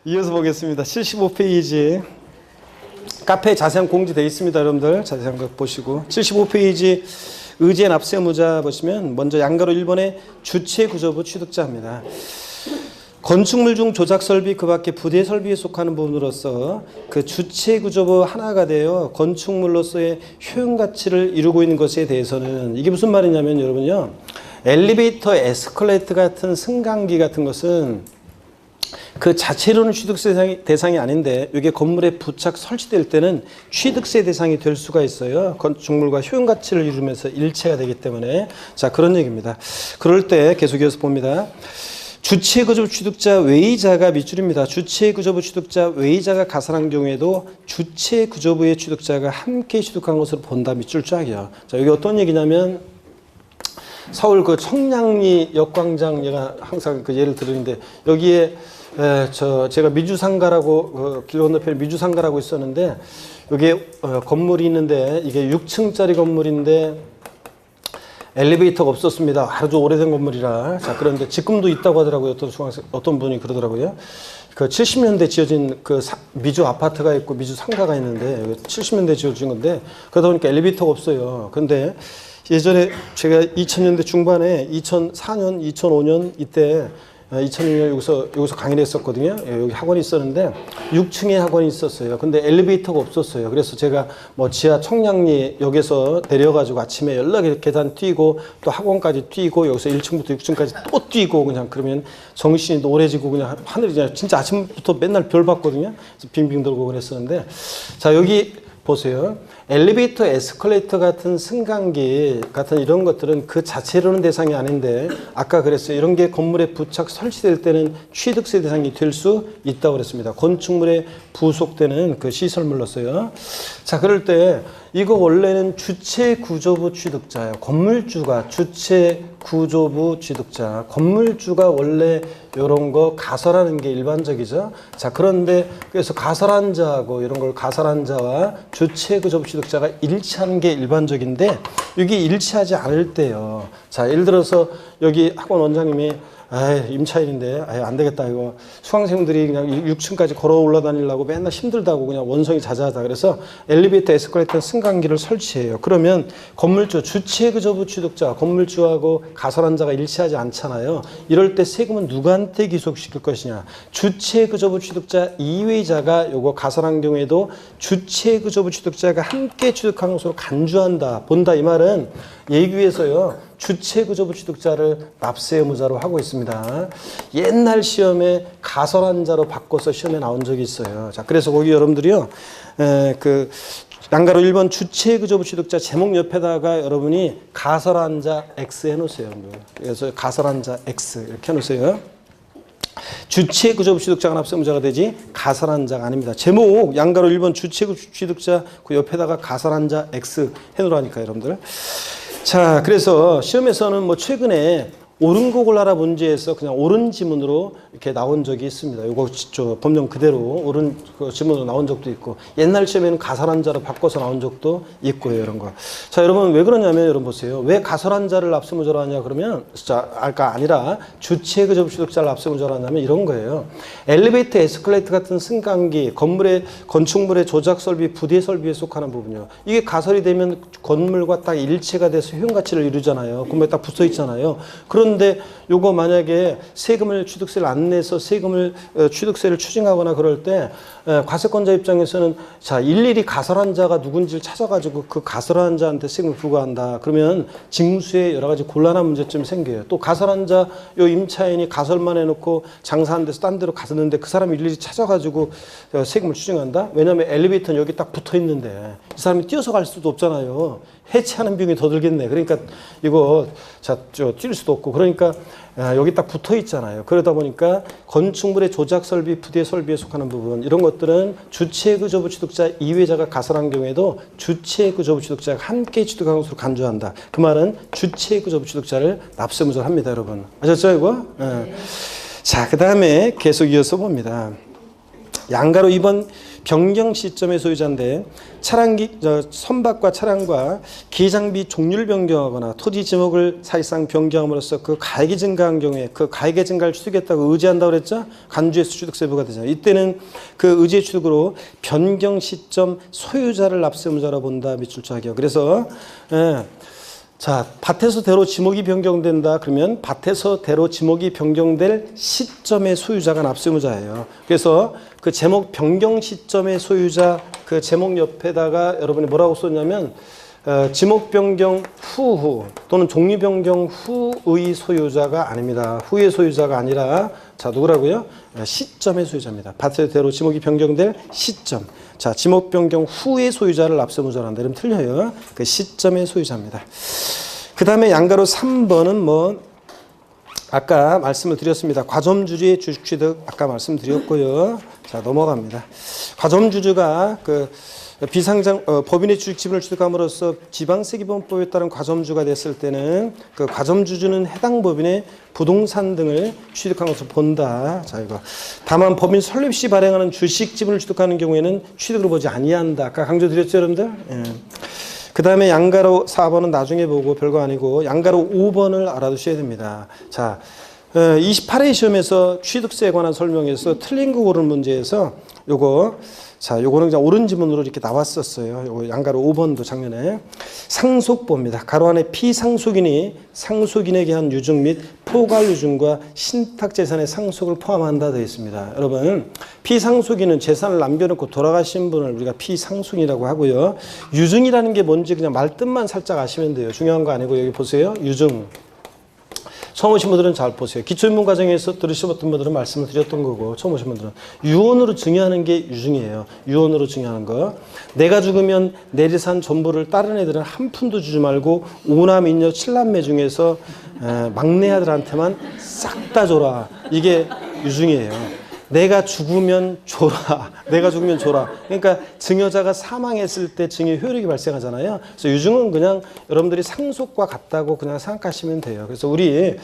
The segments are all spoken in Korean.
이어서 보겠습니다. 75페이지. 카페에 자세한 공지되어 있습니다. 여러분들 자세한 거 보시고 75페이지 의제 납세 의무자 보시면 먼저 양가로 1번의 주체 구조부 취득자입니다. 건축물 중 조작 설비 그 밖에 부대 설비에 속하는 부분으로서 그 주체 구조부 하나가 되어 건축물로서의 효용 가치를 이루고 있는 것에 대해서는 이게 무슨 말이냐면 여러분요. 엘리베이터, 에스컬레이터 같은 승강기 같은 것은 그 자체로는 취득세 대상이 아닌데 이게 건물에 부착 설치될 때는 취득세 대상이 될 수가 있어요. 건축물과 효용 가치를 이루면서 일체가 되기 때문에 자 그런 얘기입니다. 그럴 때 계속 이어서 봅니다. 주체구조부 취득자 외의자가 밑줄입니다. 주체구조부 취득자 외의자가 가산한 경우에도 주체구조부의 취득자가 함께 취득한 것으로 본다. 밑줄 쫙이요. 자 여기 어떤 얘기냐면 서울 그 청량리 역광장 제가 항상 그 예를 들었는데 여기에 제가 미주상가라고 길 건너편에 미주상가라고 있었는데 여기에 건물이 있는데 이게 6층짜리 건물인데 엘리베이터가 없었습니다. 아주 오래된 건물이라. 자 그런데 지금도 있다고 하더라고요. 어떤 분이 그러더라고요. 그 70년대 지어진 그 미주 아파트가 있고 미주 상가가 있는데 70년대 지어진 건데 그러다 보니까 엘리베이터가 없어요. 근데 예전에 제가 2000년대 중반에 2004년, 2005년 이때 2006년 여기서 강의를 했었거든요. 여기 학원이 있었는데 6층에 학원이 있었어요. 근데 엘리베이터가 없었어요. 그래서 제가 뭐 지하 청량리역에서 내려가지고 아침에 연락에 계단 뛰고 또 학원까지 뛰고 여기서 1층부터 6층까지 또 뛰고 그냥 그러면 정신이 노래지고 그냥 하늘이 그냥 진짜 아침부터 맨날 별 봤거든요. 그래서 빙빙 돌고 그랬었는데 자 여기 보세요. 엘리베이터, 에스컬레이터 같은 승강기 같은 이런 것들은 그 자체로는 대상이 아닌데 아까 그랬어요. 이런 게 건물에 부착 설치될 때는 취득세 대상이 될 수 있다고 그랬습니다. 건축물에 부속되는 그 시설물로서요. 자 그럴 때 이거 원래는 주체구조부 취득자예요. 건물주가 주체구조부 취득자. 건물주가 원래 이런 거 가설하는 게 일반적이죠. 자 그런데 그래서 가설한 자하고 이런 걸 가설한 자와 주체구조부 취득자가 일치하는 게 일반적인데 이게 일치하지 않을 때요. 자 예를 들어서 여기 학원 원장님이 임차인인데 안 되겠다 이거 수강생들이 그냥 6층까지 걸어 올라다니려고 맨날 힘들다고 그냥 원성이 자자하다 그래서 엘리베이터 에스컬레이터 승강기를 설치해요. 그러면 건물주 주체구조부 취득자 건물주하고 가설한 자가 일치하지 않잖아요. 이럴 때 세금은 누구한테 기속시킬 것이냐. 주체구조부 취득자 이외자가 요거 가설한 경우에도 주체구조부 취득자가 함께 취득한 것으로 간주한다. 본다 이 말은 예규에서요. 주체구조부 취득자를 납세 의무자로 하고 있습니다. 옛날 시험에 가설한 자로 바꿔서 시험에 나온 적이 있어요. 자, 그래서 거기 여러분들이요, 그 양가로 1번 주체구조부 취득자 제목 옆에다가 여러분이 가설한 자 X 해놓으세요. 그래서 가설한 자 X 이렇게 해놓으세요. 주체구조부 취득자가 납세 의무자가 되지 가설한 자가 아닙니다. 제목 양가로 1번 주체구조부 취득자 그 옆에다가 가설한 자 X 해놓으라니까 여러분들. 자, 그래서 시험에서는 뭐 최근에 옳은 거 골라라 문제에서 그냥 옳은 지문으로 이렇게 나온 적이 있습니다. 이거 법령 그대로 옳은 그 지문으로 나온 적도 있고 옛날 시험에는 가설한 자로 바꿔서 나온 적도 있고요. 이런 거. 자, 여러분 왜 그러냐면 여러분 보세요. 왜 가설한 자를 납세 의무자로 하냐 그러면 아니라 주체구조부 취득자를 납세 의무자로 하냐면 이런 거예요. 엘리베이터, 에스컬레이터 같은 승강기, 건축물의 조작 설비, 부대 설비에 속하는 부분이요. 이게 가설이 되면 건물과 딱 일체가 돼서 효용 가치를 이루잖아요. 건물에 딱 붙어 있잖아요. 그런데 요거 만약에 세금을 취득세를 안 내서 취득세를 추징하거나 그럴 때 과세권자 입장에서는 자 일일이 가설한 자가 누군지를 찾아가지고 그 가설한 자한테 세금을 부과한다. 그러면 징수에 여러 가지 곤란한 문제점이 생겨요. 또 가설한 자 요 임차인이 가설만 해놓고 장사한 데서 딴 데로 갔는데 그 사람이 일일이 찾아가지고 세금을 추징한다. 왜냐하면 엘리베이터는 여기 딱 붙어 있는데 이 사람이 뛰어서 갈 수도 없잖아요. 해체하는 비용이 더 들겠네. 그러니까 이거 뛸 수도 없고 그러니까 여기 딱 붙어 있잖아요. 그러다 보니까 건축물의 조작 설비, 부대 설비에 속하는 부분 이런 것들은 주체구조부 취득자 이외자가 가설한 경우에도 주체구조부 취득자가 함께 취득한 것으로 간주한다. 그 말은 주체구조부 취득자를 납세 의무자로 합니다, 여러분. 아셨죠, 이거? 네. 자, 그 다음에 계속 이어서 봅니다. 양가로 2번 변경 시점의 소유자인데 선박과 차량과 기장비 종류를 변경하거나 토지 지목을 사실상 변경함으로써 그 가액이 증가한 경우에 그 가액의 증가를 취득했다고 의지한다고 그랬죠? 간주에서 취득세부가 되죠. 이때는 그 의지의 취득으로 변경 시점 소유자를 납세의무자로 본다. 밑줄자기요. 그래서 자, 밭에서 대로 지목이 변경된다. 그러면 밭에서 대로 지목이 변경될 시점의 소유자가 납세의무자예요. 그래서 그 제목 변경 시점의 소유자 그 제목 옆에다가 여러분이 뭐라고 썼냐면 지목 변경 후후 또는 종류 변경 후의 소유자가 아닙니다. 후의 소유자가 아니라 자 누구라고요? 시점의 소유자입니다. 밭에서 대로 지목이 변경될 시점. 자, 지목 변경 후의 소유자를 납세의무자로 한다. 이러면 틀려요. 그 시점의 소유자입니다. 그 다음에 양가로 3번은 뭐 아까 말씀을 드렸습니다. 과점주주의 주식 취득 아까 말씀드렸고요. 자, 넘어갑니다. 과점주주가 그 비상장 법인의 주식 지분을 취득함으로써 지방세기본법에 따른 과점주가 됐을 때는 그 과점주주는 해당 법인의 부동산 등을 취득한 것으로 본다. 자, 이거 다만 법인 설립 시 발행하는 주식 지분을 취득하는 경우에는 취득으로 보지 아니한다. 아까 강조드렸죠, 여러분들? 예. 그 다음에 양가로 4번은 나중에 보고 별거 아니고 양가로 5번을 알아두셔야 됩니다. 자, 28회 시험에서 취득세에 관한 설명에서 틀린 거 고르는 문제에서 요거는 그냥 옳은 지문으로 이렇게 나왔었어요. 요거 양가로 5번도 작년에 상속보입니다. 가로 안에 피상속인이 상속인에게 한 유증 및 포괄 유증과 신탁재산의 상속을 포함한다 되어 있습니다. 여러분, 피상속인은 재산을 남겨놓고 돌아가신 분을 우리가 피상속인이라고 하고요. 유증이라는 게 뭔지 그냥 말뜻만 살짝 아시면 돼요. 중요한 거 아니고 여기 보세요. 유증. 처음 오신 분들은 잘 보세요. 기초인문 과정에서 들으셔봤던 분들은 말씀을 드렸던 거고 처음 오신 분들은 유언으로 증여하는 게 유증이에요. 유언으로 증여하는 거. 내가 죽으면 내 재산 전부를 다른 애들은 한 푼도 주지 말고 5남 2녀 7남매 중에서 막내 아들한테만 싹 다 줘라. 이게 유증이에요. 내가 죽으면 줘라. 내가 죽으면 줘라. 그러니까 증여자가 사망했을 때 증여 효력이 발생하잖아요. 그래서 유증은 그냥 여러분들이 상속과 같다고 그냥 생각하시면 돼요. 그래서 우리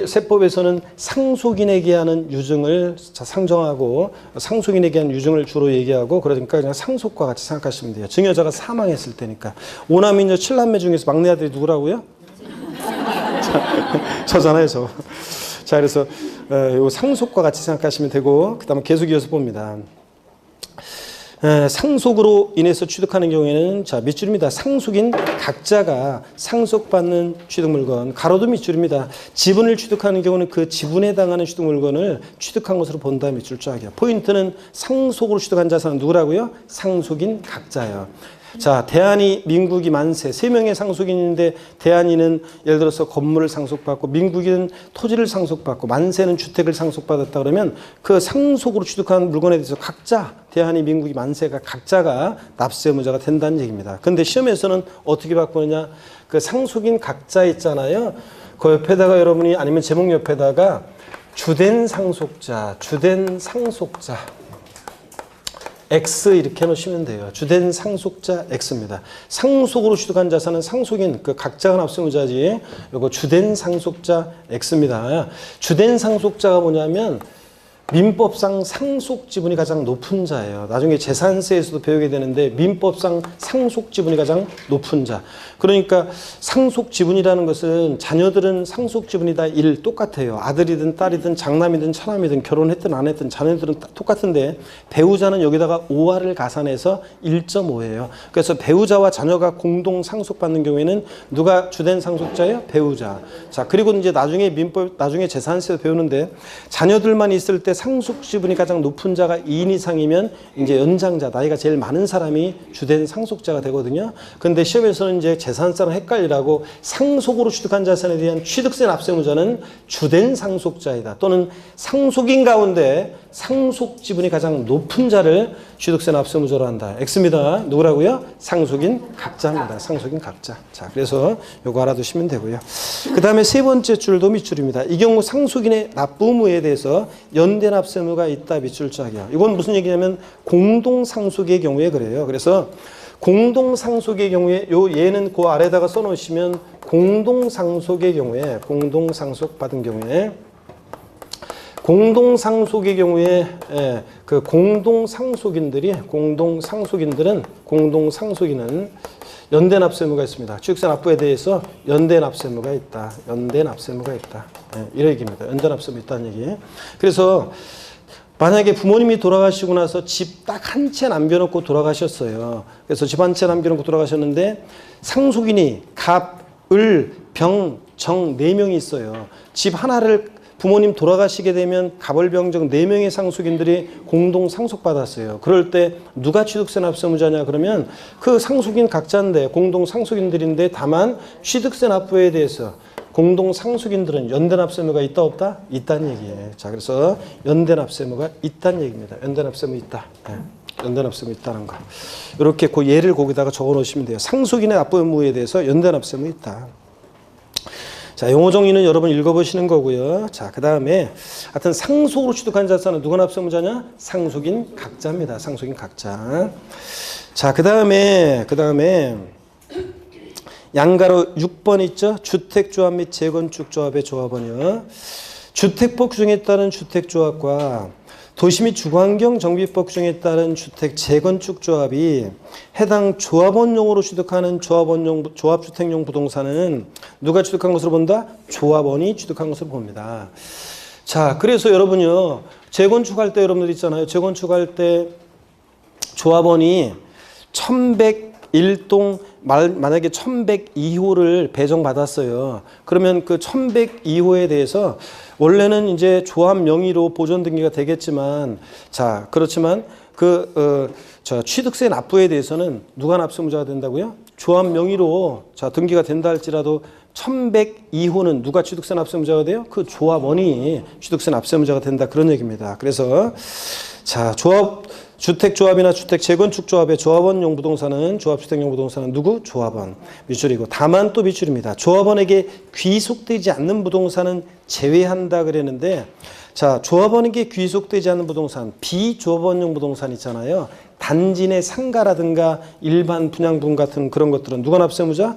세법에서는 상속인에게 하는 유증을 상정하고 상속인에게 하는 유증을 주로 얘기하고 그러니까 그냥 상속과 같이 생각하시면 돼요. 증여자가 사망했을 때니까. 5남인녀 7남매 중에서 막내 아들이 누구라고요? 저잖아요, 저. 자, 그래서 요 상속과 같이 생각하시면 되고 그 다음에 계속 이어서 봅니다. 상속으로 인해서 취득하는 경우에는 자 밑줄입니다. 상속인 각자가 상속받는 취득물건 가로도 밑줄입니다. 지분을 취득하는 경우는 그 지분에 해당하는 취득물건을 취득한 것으로 본다. 밑줄 쫙이요. 포인트는 상속으로 취득한 자산은 누구라고요? 상속인 각자예요. 자, 대한이 민국이 만세 3명의 상속인인데 대한이는 예를 들어서 건물을 상속받고 민국이는 토지를 상속받고 만세는 주택을 상속받았다 그러면 그 상속으로 취득한 물건에 대해서 각자 대한이 민국이 만세가 각자가 납세의무자가 된다는 얘기입니다. 그런데 시험에서는 어떻게 바꾸느냐? 그 상속인 각자 있잖아요. 그 옆에다가 여러분이 아니면 제목 옆에다가 주된 상속자 X 이렇게 놓으시면 돼요. 주된 상속자 X입니다. 상속으로 취득한 자산은 상속인 그 각자가 납세의무자지. 요거 주된 상속자 X입니다. 주된 상속자가 뭐냐면 민법상 상속 지분이 가장 높은 자예요. 나중에 재산세에서도 배우게 되는데 민법상 상속 지분이 가장 높은 자. 그러니까 상속 지분이라는 것은 자녀들은 상속 지분이 다 똑같아요. 아들이든 딸이든 장남이든 차남이든 결혼했든 안 했든 자녀들은 똑같은데 배우자는 여기다가 5화를 가산해서 1.5예요. 그래서 배우자와 자녀가 공동 상속받는 경우에는 누가 주된 상속자예요? 배우자. 자, 그리고 이제 나중에 재산세에서 배우는데 자녀들만 있을 때 상속 지분이 가장 높은 자가 2인 이상이면 이제 연장자, 나이가 제일 많은 사람이 주된 상속자가 되거든요. 그런데 시험에서는 이제 재산세랑 헷갈리라고 상속으로 취득한 자산에 대한 취득세 납세의무자는 주된 상속자이다. 또는 상속인 가운데 상속 지분이 가장 높은 자를 취득세 납세의무자로 한다. X입니다. 누구라고요? 상속인 각자입니다. 상속인 각자. 자, 그래서 요거 알아두시면 되고요. 그 다음에 세 번째 줄도 밑줄입니다. 이 경우 상속인의 납부 의무에 대해서 연대 납세 의무가 있다. 밑줄 짝이야. 이건 무슨 얘기냐면 공동 상속의 경우에 그래요. 그래서 공동 상속의 경우에 얘는 그 아래다가 써놓으시면 공동 상속의 경우에 공동 상속 받은 경우에 공동상속의 경우에 그 공동상속인들은 연대납세 의무가 있습니다. 취득세 납부에 대해서 연대납세 의무가 있다. 이런 얘기입니다. 연대납세 의무 있다는 얘기. 그래서 만약에 부모님이 돌아가시고 나서 집 딱 한 채 남겨놓고 돌아가셨어요. 그래서 집 한 채 남겨놓고 돌아가셨는데 상속인이 갑, 을, 병, 정 4명이 있어요. 집 하나를 부모님 돌아가시게 되면 갑을병정 4명의 상속인들이 공동 상속받았어요. 그럴 때 누가 취득세 납세 의무자냐 그러면 그 상속인 각자인데 공동 상속인들인데 다만 취득세 납부에 대해서 공동 상속인들은 연대 납세 의무가 있다 없다? 있다는 얘기예요. 자, 그래서 연대 납세 의무가 있다는 얘기입니다. 연대 납세 의무 있다. 연대 납세 의무 있다는 거. 이렇게 그 예를 거기다가 적어 놓으시면 돼요. 상속인의 납부 의무에 대해서 연대 납세 의무 있다. 자, 용어 정의는 여러분 읽어보시는 거고요. 자, 그 다음에 하여튼 상속으로 취득한 자산은 누가 납세 의무자냐? 상속인 각자입니다. 상속인 각자. 자, 그 다음에 양가로 6번 있죠? 주택조합 및 재건축조합의 조합원이요. 주택법 규정에 따른 주택조합과 도시 및 주거환경 정비법 규정에 따른 주택 재건축조합이 해당 조합원용으로 취득하는 조합주택용 부동산은 누가 취득한 것으로 본다? 조합원이 취득한 것으로 봅니다. 자, 그래서 여러분요, 재건축할 때 여러분들 있잖아요. 재건축할 때 조합원이 1101동 만약에 1102호를 배정받았어요. 그러면 그 1102호에 대해서 원래는 이제 조합 명의로 보존 등기가 되겠지만, 자, 그렇지만 취득세 납부에 대해서는 누가 납세 의무자가 된다고요? 조합 명의로 등기가 된다 할지라도 1102호는 누가 취득세 납세 의무자가 돼요? 그 조합원이 취득세 납세 의무자가 된다, 그런 얘기입니다. 그래서 자, 주택조합이나 주택재건축조합의 조합원용 부동산은 조합주택용 부동산은 누구? 조합원 미출이고, 다만 또 미출입니다. 조합원에게 귀속되지 않는 부동산은 제외한다 그랬는데, 자, 조합원에게 귀속되지 않는 부동산, 비조합원용 부동산 있잖아요. 단지 내 상가라든가 일반 분양분 같은 그런 것들은 누가 납세 의무자?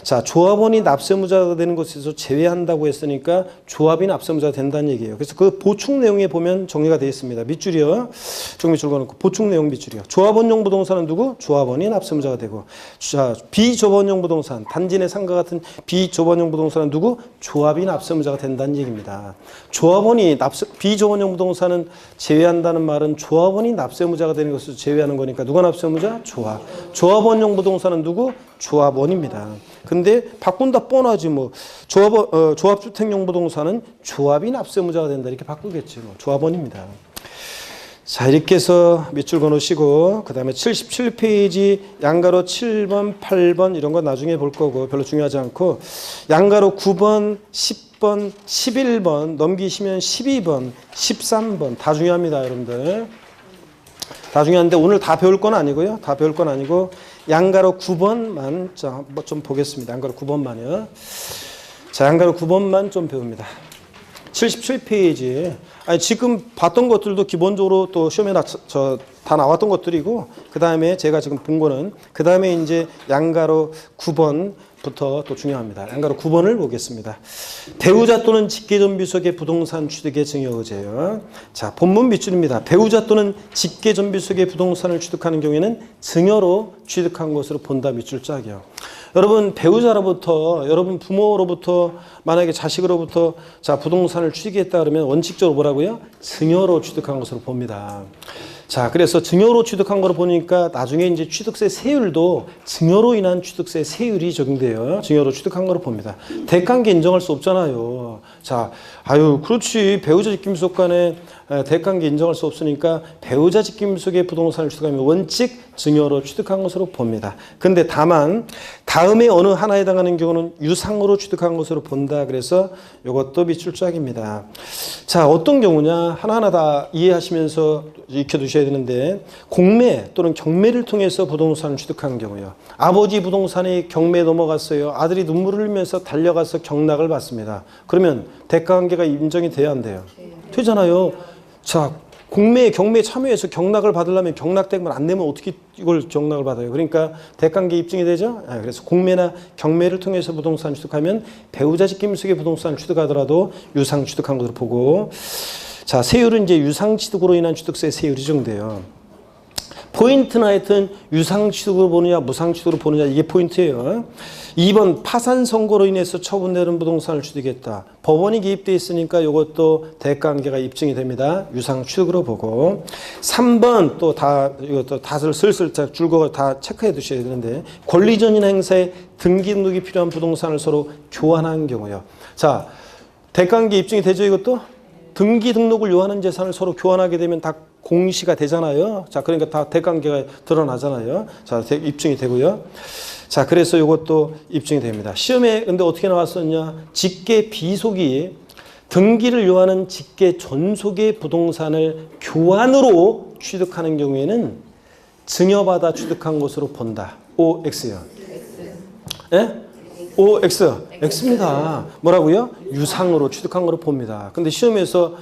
자, 조합원이 납세 의무자가 되는 것에서 제외한다고 했으니까 조합이 납세 의무자가 된다는 얘기예요. 그래서 그 보충 내용에 보면 정리가 되어 있습니다. 밑줄이요. 정미줄 거놓고 보충 내용 밑줄이요. 조합원용 부동산은 누구? 조합원이 납세 의무자가 되고, 자, 비조합원용 부동산, 단지 내 상가 같은 비조합원용 부동산은 누구? 조합이 납세 의무자가 된다는 얘기입니다. 조합원이 비조합원용 부동산은 제외한다는 말은 조합원이 납세 의무자가 되는 것을 제외하는 거니까 누가 납세 의무자? 조합. 조합원용 부동산은 누구? 조합원입니다. 근데 바꾼다 뻔하지 뭐. 조합주택용 부동산은 조합이 납세 의무자가 된다, 이렇게 바꾸겠죠. 조합원입니다. 자, 이렇게 해서 밑줄 그어놓으시고, 그 다음에 77페이지 양가로 7번, 8번 이런 건 나중에 볼 거고 별로 중요하지 않고, 양가로 9번, 10번, 11번 넘기시면 12번, 13번 다 중요합니다, 여러분들. 다 중요한데 오늘 다 배울 건 아니고요. 다 배울 건 아니고 양가로 9번만 좀 보겠습니다. 양가로 9번만요. 자, 양가로 9번만 좀 배웁니다. 77페이지. 아니, 지금 봤던 것들도 기본적으로 또 시험에 다 나왔던 것들이고, 그 다음에 제가 지금 본 거는, 그 다음에 이제 양가로 9번부터 또 중요합니다. 양가로 9번을 보겠습니다. 배우자 또는 직계존비속의 부동산 취득의 증여 의제예요. 자, 본문 밑줄입니다. 배우자 또는 직계존비속의 부동산을 취득하는 경우에는 증여로 취득한 것으로 본다, 밑줄 짝이요. 여러분, 배우자로부터, 여러분 부모로부터, 만약에 자식으로부터 자, 부동산을 취득했다 그러면 원칙적으로 뭐라고요? 증여로 취득한 것으로 봅니다. 자, 그래서 증여로 취득한 거로 보니까 나중에 이제 취득세 세율도 증여로 인한 취득세 세율이 적용돼요. 증여로 취득한 거로 봅니다. 대가관계 인정할 수 없잖아요. 자, 그렇지. 배우자 직계민속 간에 대가관계 인정할 수 없으니까 배우자 직계민속의 부동산을 취득하면 원칙 증여로 취득한 것으로 봅니다. 근데 다만 다음에 어느 하나에 해당하는 경우는 유상으로 취득한 것으로 본다. 그래서 이것도 밑줄 짝입니다. 자, 어떤 경우냐 하나하나 다 이해하시면서 익혀두셔야 되는데, 공매 또는 경매를 통해서 부동산을 취득한 경우요. 아버지 부동산이 경매에 넘어갔어요. 아들이 눈물을 흘리면서 달려가서 경락을 받습니다. 그러면 대가관계가 인정이 돼야 안 돼요? 되잖아요. 자, 공매에 경매에 참여해서 경락을 받으려면 경락대금을 안 내면 어떻게 이걸 경락을 받아요? 그러니까 대가관계 입증이 되죠. 그래서 공매나 경매를 통해서 부동산 취득하면 배우자 직계민속의 부동산을 취득하더라도 유상 취득한 것으로 보고, 자, 세율은 이제 유상취득으로 인한 취득세 세율이 정돼요. 포인트는 하여튼 유상취득으로 보느냐 무상취득으로 보느냐 이게 포인트예요. 2번 파산 선고로 인해서 처분되는 부동산을 취득했다. 법원이 개입돼 있으니까 이것도 대가관계가 입증이 됩니다. 유상취득으로 보고. 3번 또 다 이것도 다들 슬슬 줄거 다 체크해 두셔야 되는데 권리전인 행사에 등기 등록이 필요한 부동산을 서로 교환한 경우요. 자, 대가관계 입증이 되죠. 이것도 등기 등록을 요하는 재산을 서로 교환하게 되면 다 공시가 되잖아요. 자, 그러니까 다 대가관계가 드러나잖아요. 자, 입증이 되고요. 자, 그래서 이것도 입증이 됩니다. 시험에 근데 어떻게 나왔었냐? 직계 비속이 등기를 요하는 직계 전속의 부동산을 교환으로 취득하는 경우에는 증여받아 취득한 것으로 본다. OX요. 예? OX. X입니다. 뭐라고요? 유상으로 취득한 거로 봅니다. 근데 시험에서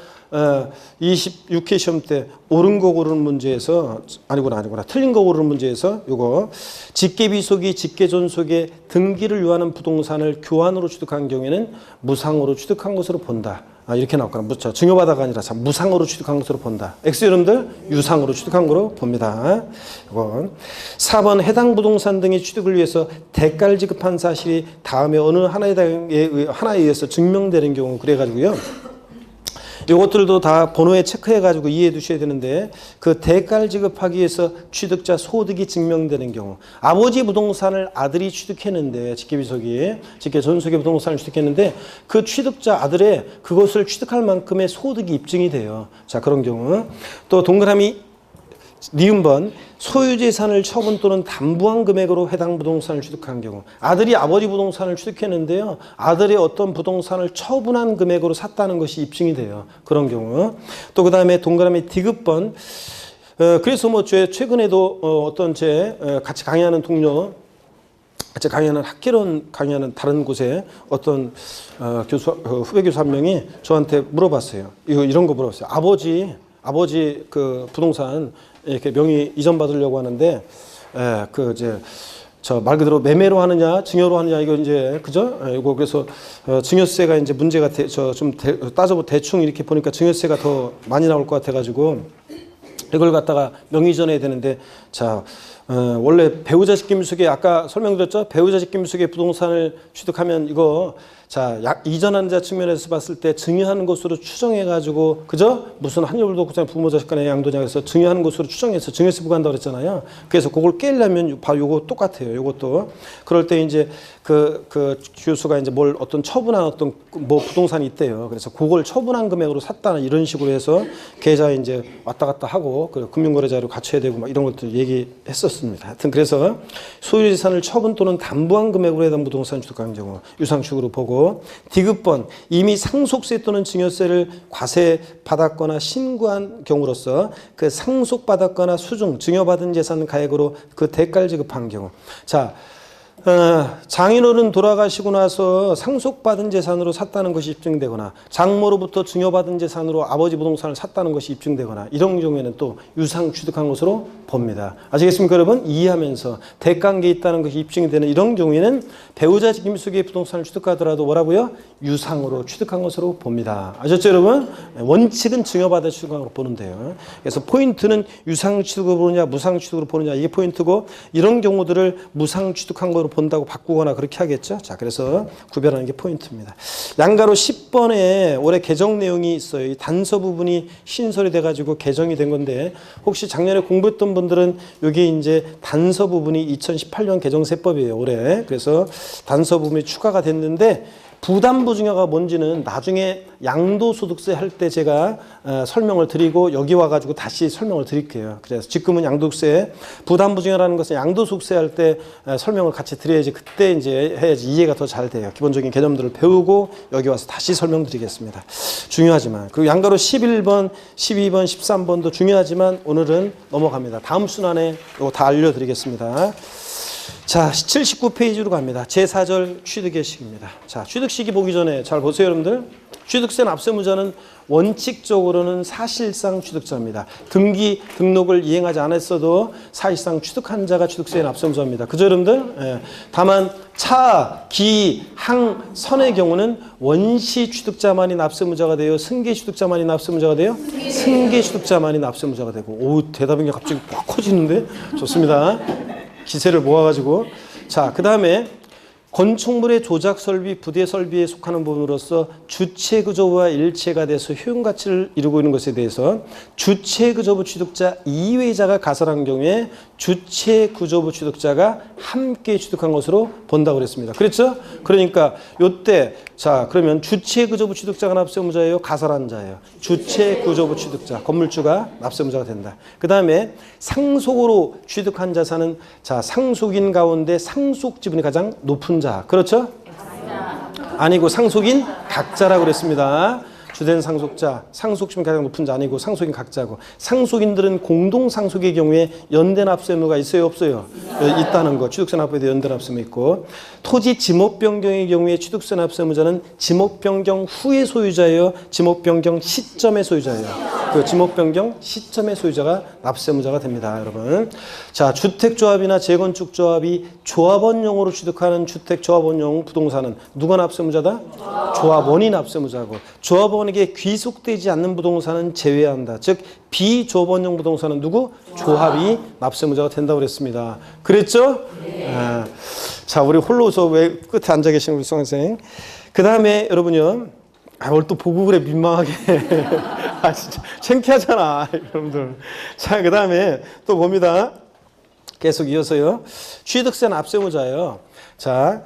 26회 시험 때 옳은 거 고르는 문제에서 아니구나 틀린 거 고르는 문제에서 요거 직계비속이 직계존속의 등기를 요하는 부동산을 교환으로 취득한 경우에는 무상으로 취득한 것으로 본다. 이렇게 나왔거나 증여받아가 아니라 무상으로 취득한 것으로 본다. X 여러분들 유상으로 취득한 거로 봅니다. 이건 4번 해당 부동산 등의 취득을 위해서 대가를 지급한 사실이 다음에 어느 하나에 의해서 증명되는 경우 그래가지고요. 이것들도 다 번호에 체크해가지고 이해해 두셔야 되는데 그 대가를 지급하기 위해서 취득자 소득이 증명되는 경우 아버지 부동산을 아들이 취득했는데 직계비속이 직계전속의 부동산을 취득했는데 그 취득자 아들의 그것을 취득할 만큼의 소득이 입증이 돼요. 자, 그런 경우 또 동그라미 니은번 소유재산을 처분 또는 담보한 금액으로 해당 부동산을 취득한 경우 아들이 아버지 부동산을 취득했는데요. 아들의 어떤 부동산을 처분한 금액으로 샀다는 것이 입증이 돼요. 그런 경우 또 그 다음에 동그라미 디귿번 그래서 뭐 최근에도 어떤 같이 강의하는 동료 같이 강의하는 학개론 강의하는 다른 곳에 어떤 후배 교수 한 명이 저한테 물어봤어요. 이런 거 물어봤어요. 아버지 그 부동산 이렇게 명의 이전 받으려고 하는데 저 말 그대로 매매로 하느냐 증여로 하느냐 이거 이제 그죠? 이거 그래서 증여세가 이제 문제가 좀 따져보 대충 이렇게 보니까 증여세가 더 많이 나올 것 같아가지고 이걸 갖다가 명의 이전해야 되는데 자. 원래 배우자 직계미숙에 아까 설명드렸죠? 배우자 직계미숙의 부동산을 취득하면 이거 자 이전하는 자 측면에서 봤을 때 증여하는 것으로 추정해가지고 그죠? 무슨 한여불도 없고 부모 자식 간의 양도냐 해서 증여하는 것으로 추정해서 증여세 부과한다고 그랬잖아요. 그래서 그걸 깨려면 바로 요거 똑같아요. 요것도 그럴 때 이제 그 교수가 이제 뭘 어떤 처분한 어떤 뭐 부동산이 있대요. 그래서 그걸 처분한 금액으로 샀다는 이런 식으로 해서 계좌에 이제 왔다 갔다 하고 그 금융거래자료 갖춰야 되고 막 이런 것들 얘기했었어요. 하여튼 그래서 소유재산을 처분 또는 담보한 금액으로 해당 부동산 취득한 경우 유상축으로 보고 디귿번 이미 상속세 또는 증여세를 과세받았거나 신고한 경우로서 그 상속받았거나 수중 증여받은 재산 가액으로 그 대가를 지급한 경우 자 장인어른 돌아가시고 나서 상속받은 재산으로 샀다는 것이 입증되거나 장모로부터 증여받은 재산으로 아버지 부동산을 샀다는 것이 입증되거나 이런 경우에는 또 유상 취득한 것으로 봅니다. 아시겠습니까 여러분? 이해하면서 대가관계에 있다는 것이 입증이 되는 이런 경우에는 배우자 직임속의 부동산을 취득하더라도 뭐라고요? 유상으로 취득한 것으로 봅니다. 아셨죠 여러분? 원칙은 증여받아 취득한 것으로 보는데요. 그래서 포인트는 유상 취득으로 보느냐 무상 취득으로 보느냐 이게 포인트고 이런 경우들을 무상 취득한 것으로 본다고 바꾸거나 그렇게 하겠죠. 자, 그래서 구별하는 게 포인트입니다. 양가로 10번에 올해 개정 내용이 있어요. 이 단서 부분이 신설이 돼가지고 개정이 된 건데 혹시 작년에 공부했던 분들은 여기 이제 단서 부분이 2018년 개정세법이에요. 올해. 그래서 단서 부분이 추가가 됐는데 부담부 증여가 뭔지는 나중에 양도소득세 할 때 제가 설명을 드리고 여기 와가지고 다시 설명을 드릴게요. 그래서 지금은 양도세 부담부 증여라는 것은 양도소득세 할 때 설명을 같이 드려야지 그때 이제 해야지 이해가 더 잘 돼요. 기본적인 개념들을 배우고 여기 와서 다시 설명드리겠습니다. 중요하지만 그리고 양가로 11번, 12번, 13번도 중요하지만 오늘은 넘어갑니다. 다음 순환에 이거 다 알려드리겠습니다. 자, 79페이지로 갑니다. 제4절 취득의 식입니다. 자, 취득식이 보기 전에 잘 보세요, 여러분들. 취득세 납세무자는 원칙적으로는 사실상 취득자입니다. 등기 등록을 이행하지 않았어도 사실상 취득한 자가 취득세 납세무자입니다. 그죠, 여러분들? 예. 다만 차, 기, 항, 선의 경우는 원시 취득자만이 납세무자가 돼요. 승계 취득자만이 납세무자가 돼요. 승계 취득자만이 납세무자가 되고. 오, 대답이 갑자기 팍 커지는데? 좋습니다. 기세를 모아가지고. 자, 그 다음에 건축물의 조작 설비, 부대 설비에 속하는 부분으로서 주체 구조부와 일체가 돼서 효용 가치를 이루고 있는 것에 대해서 주체 구조부 취득자 이외자가 가설한 경우에 주체 구조부 취득자가 함께 취득한 것으로 본다고 그랬습니다. 그렇죠? 그러니까 요때 자, 그러면 주체 구조부 취득자가 납세무자예요, 가설한 자예요. 주체 구조부 취득자, 건물주가 납세무자가 된다. 그다음에 상속으로 취득한 자산은 자, 상속인 가운데 상속 지분이 가장 높은 자. 그렇죠? 아니고 상속인 각자라고 그랬습니다. 주된 상속자, 상속심이 가장 높은 자 아니고 상속인 각자고, 상속인들은 공동 상속의 경우에 연대 납세 의무가 있어요, 없어요? 있다는 거. 취득세 납부에 대해 연대 납세 의무 있고, 토지 지목 변경의 경우에 취득세 납세 의무자는 지목 변경 후의 소유자예요, 지목 변경 시점의 소유자예요. 그 지목 변경 시점의 소유자가 납세 의무자가 됩니다, 여러분. 자, 주택조합이나 재건축조합이 조합원용으로 취득하는 주택조합원용 부동산은 누가 납세 의무자다? 조합원이 납세 의무자고, 조합원에게 귀속되지 않는 부동산은 제외한다. 즉 비조합원용 부동산은 누구? 조합이 납세 의무자가 된다고 그랬습니다. 그랬죠? 네. 아, 자, 우리 홀로서 왜 끝에 앉아 계시는 우리 수강생. 그 다음에 여러분요. 아, 뭘 또 보고 그래, 민망하게. 아, 진짜 창피하잖아, 여러분들. 자, 그 다음에 또 봅니다. 계속 이어서요. 취득세 납세 의무자예요. 자,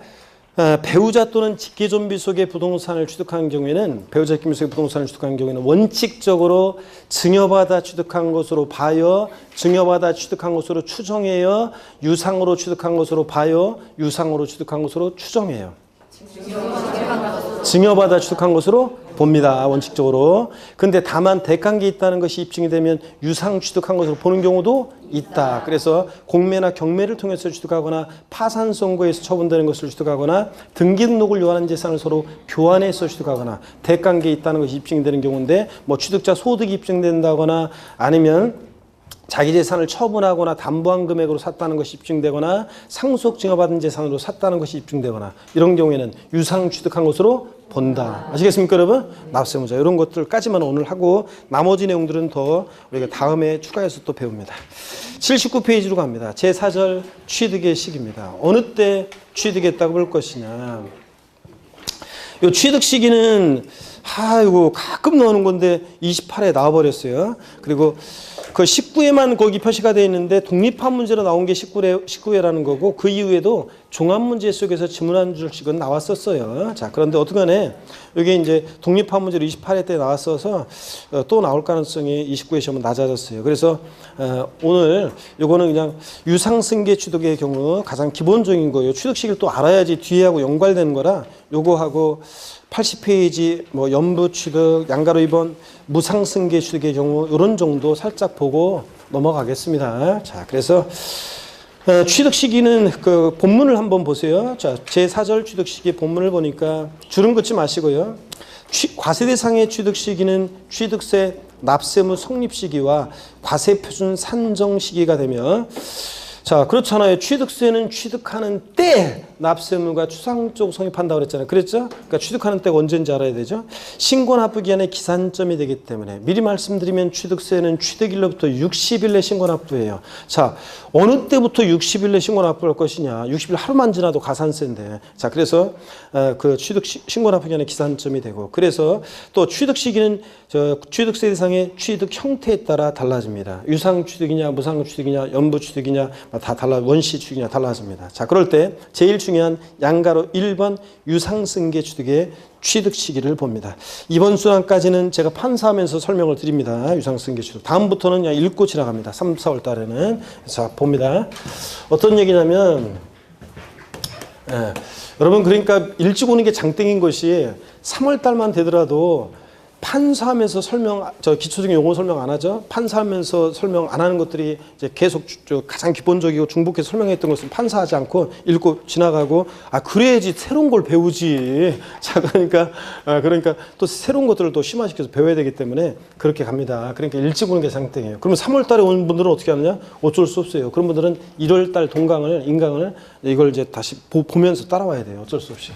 배우자 또는 직계존비 속의 부동산을 취득한 경우에는, 배우자 직계존비 속의 부동산을 취득한 경우에는 원칙적으로 증여받아 취득한 것으로 봐요, 증여받아 취득한 것으로 추정해요, 유상으로 취득한 것으로 봐요, 유상으로 취득한 것으로 추정해요. 증여받아 취득한 것으로 봅니다, 원칙적으로. 근데 다만 대가관계 있다는 것이 입증이 되면 유상 취득한 것으로 보는 경우도 있다. 그래서 공매나 경매를 통해서 취득하거나 파산 선고에서 처분되는 것을 취득하거나 등기 등록을 요하는 재산을 서로 교환해서 취득하거나 대가관계 있다는 것이 입증이 되는 경우인데, 뭐 취득자 소득이 입증된다거나 아니면 자기 재산을 처분하거나 담보한 금액으로 샀다는 것이 입증되거나 상속 증여받은 재산으로 샀다는 것이 입증되거나 이런 경우에는 유상 취득한 것으로 본다. 아시겠습니까, 여러분? 납세의무자 이런 것들까지만 오늘 하고 나머지 내용들은 더 우리가 다음에 추가해서 또 배웁니다. 79페이지로 갑니다. 제4절 취득의 시기입니다. 어느 때 취득했다고 볼 것이냐. 이 취득 시기는 이거 가끔 나오는 건데 28에 나와버렸어요. 그리고 그 19회만 거기 표시가 되어 있는데 독립한 문제로 나온 게 19회라는 거고, 그 이후에도 종합 문제 속에서 지문 한 줄씩은 나왔었어요. 자, 그런데 어떡하네. 여기 이제 독립한 문제로 28회 때 나왔어서 또 나올 가능성이 29회 시험은 낮아졌어요. 그래서 오늘 요거는 그냥 유상승계 취득의 경우 가장 기본적인 거예요. 취득 시기를 또 알아야지 뒤에하고 연관되는 거라 요거하고 80페이지 뭐 연부 취득, 양가로 입원, 무상승계 취득의 경우 이런 정도 살짝 보고 넘어가겠습니다. 자, 그래서 취득 시기는 그 본문을 한번 보세요. 자, 제4절 취득 시기 본문을 보니까 줄은 긋지 마시고요. 과세 대상의 취득 시기는 취득세 납세무 성립 시기와 과세 표준 산정 시기가 되며, 자, 그렇잖아요. 취득세는 취득하는 때 납세의무가 추상적으로 성립한다고 그랬잖아요. 그랬죠? 그러니까 취득하는 때가 언제인지 알아야 되죠. 신고 납부 기한의 기산점이 되기 때문에 미리 말씀드리면 취득세는 취득일로부터 60일 내 신고 납부예요. 자, 어느 때부터 60일 내 신고 납부할 것이냐. 60일 하루만 지나도 가산세인데. 자, 그래서 그 취득 신고 납부 기한의 기산점이 되고, 그래서 또 취득 시기는 취득세 대상의 취득 형태에 따라 달라집니다. 유상 취득이냐, 무상 취득이냐, 연부 취득이냐 다 달라, 원시 취득이냐 달라집니다. 자, 그럴 때 제일 중요한 양가로 1번 유상승계 취득의 취득 시기를 봅니다. 이번 수강까지는 제가 판사하면서 설명을 드립니다. 유상승계 취득. 다음부터는 그냥 읽고 지나갑니다. 3, 4월 달에는. 자, 봅니다. 어떤 얘기냐면, 여러분, 그러니까 일찍 오는 게 장땡인 것이 3월 달만 되더라도 판사하면서 기초적인 용어 설명 안 하죠. 판사하면서 설명 안 하는 것들이 이제 계속 가장 기본적이고 중복해서 설명했던 것은 판사하지 않고 읽고 지나가고, 그래야지 새로운 걸 배우지. 자, 그러니까 또 새로운 것들을 또 심화시켜서 배워야 되기 때문에 그렇게 갑니다. 그러니까 일찍 오는 게 장땡이에요. 그러면 3월 달에 온 분들은 어떻게 하느냐? 어쩔 수 없어요. 그런 분들은 1월 달 인강을 이걸 이제 다시 보면서 따라와야 돼요. 어쩔 수 없이.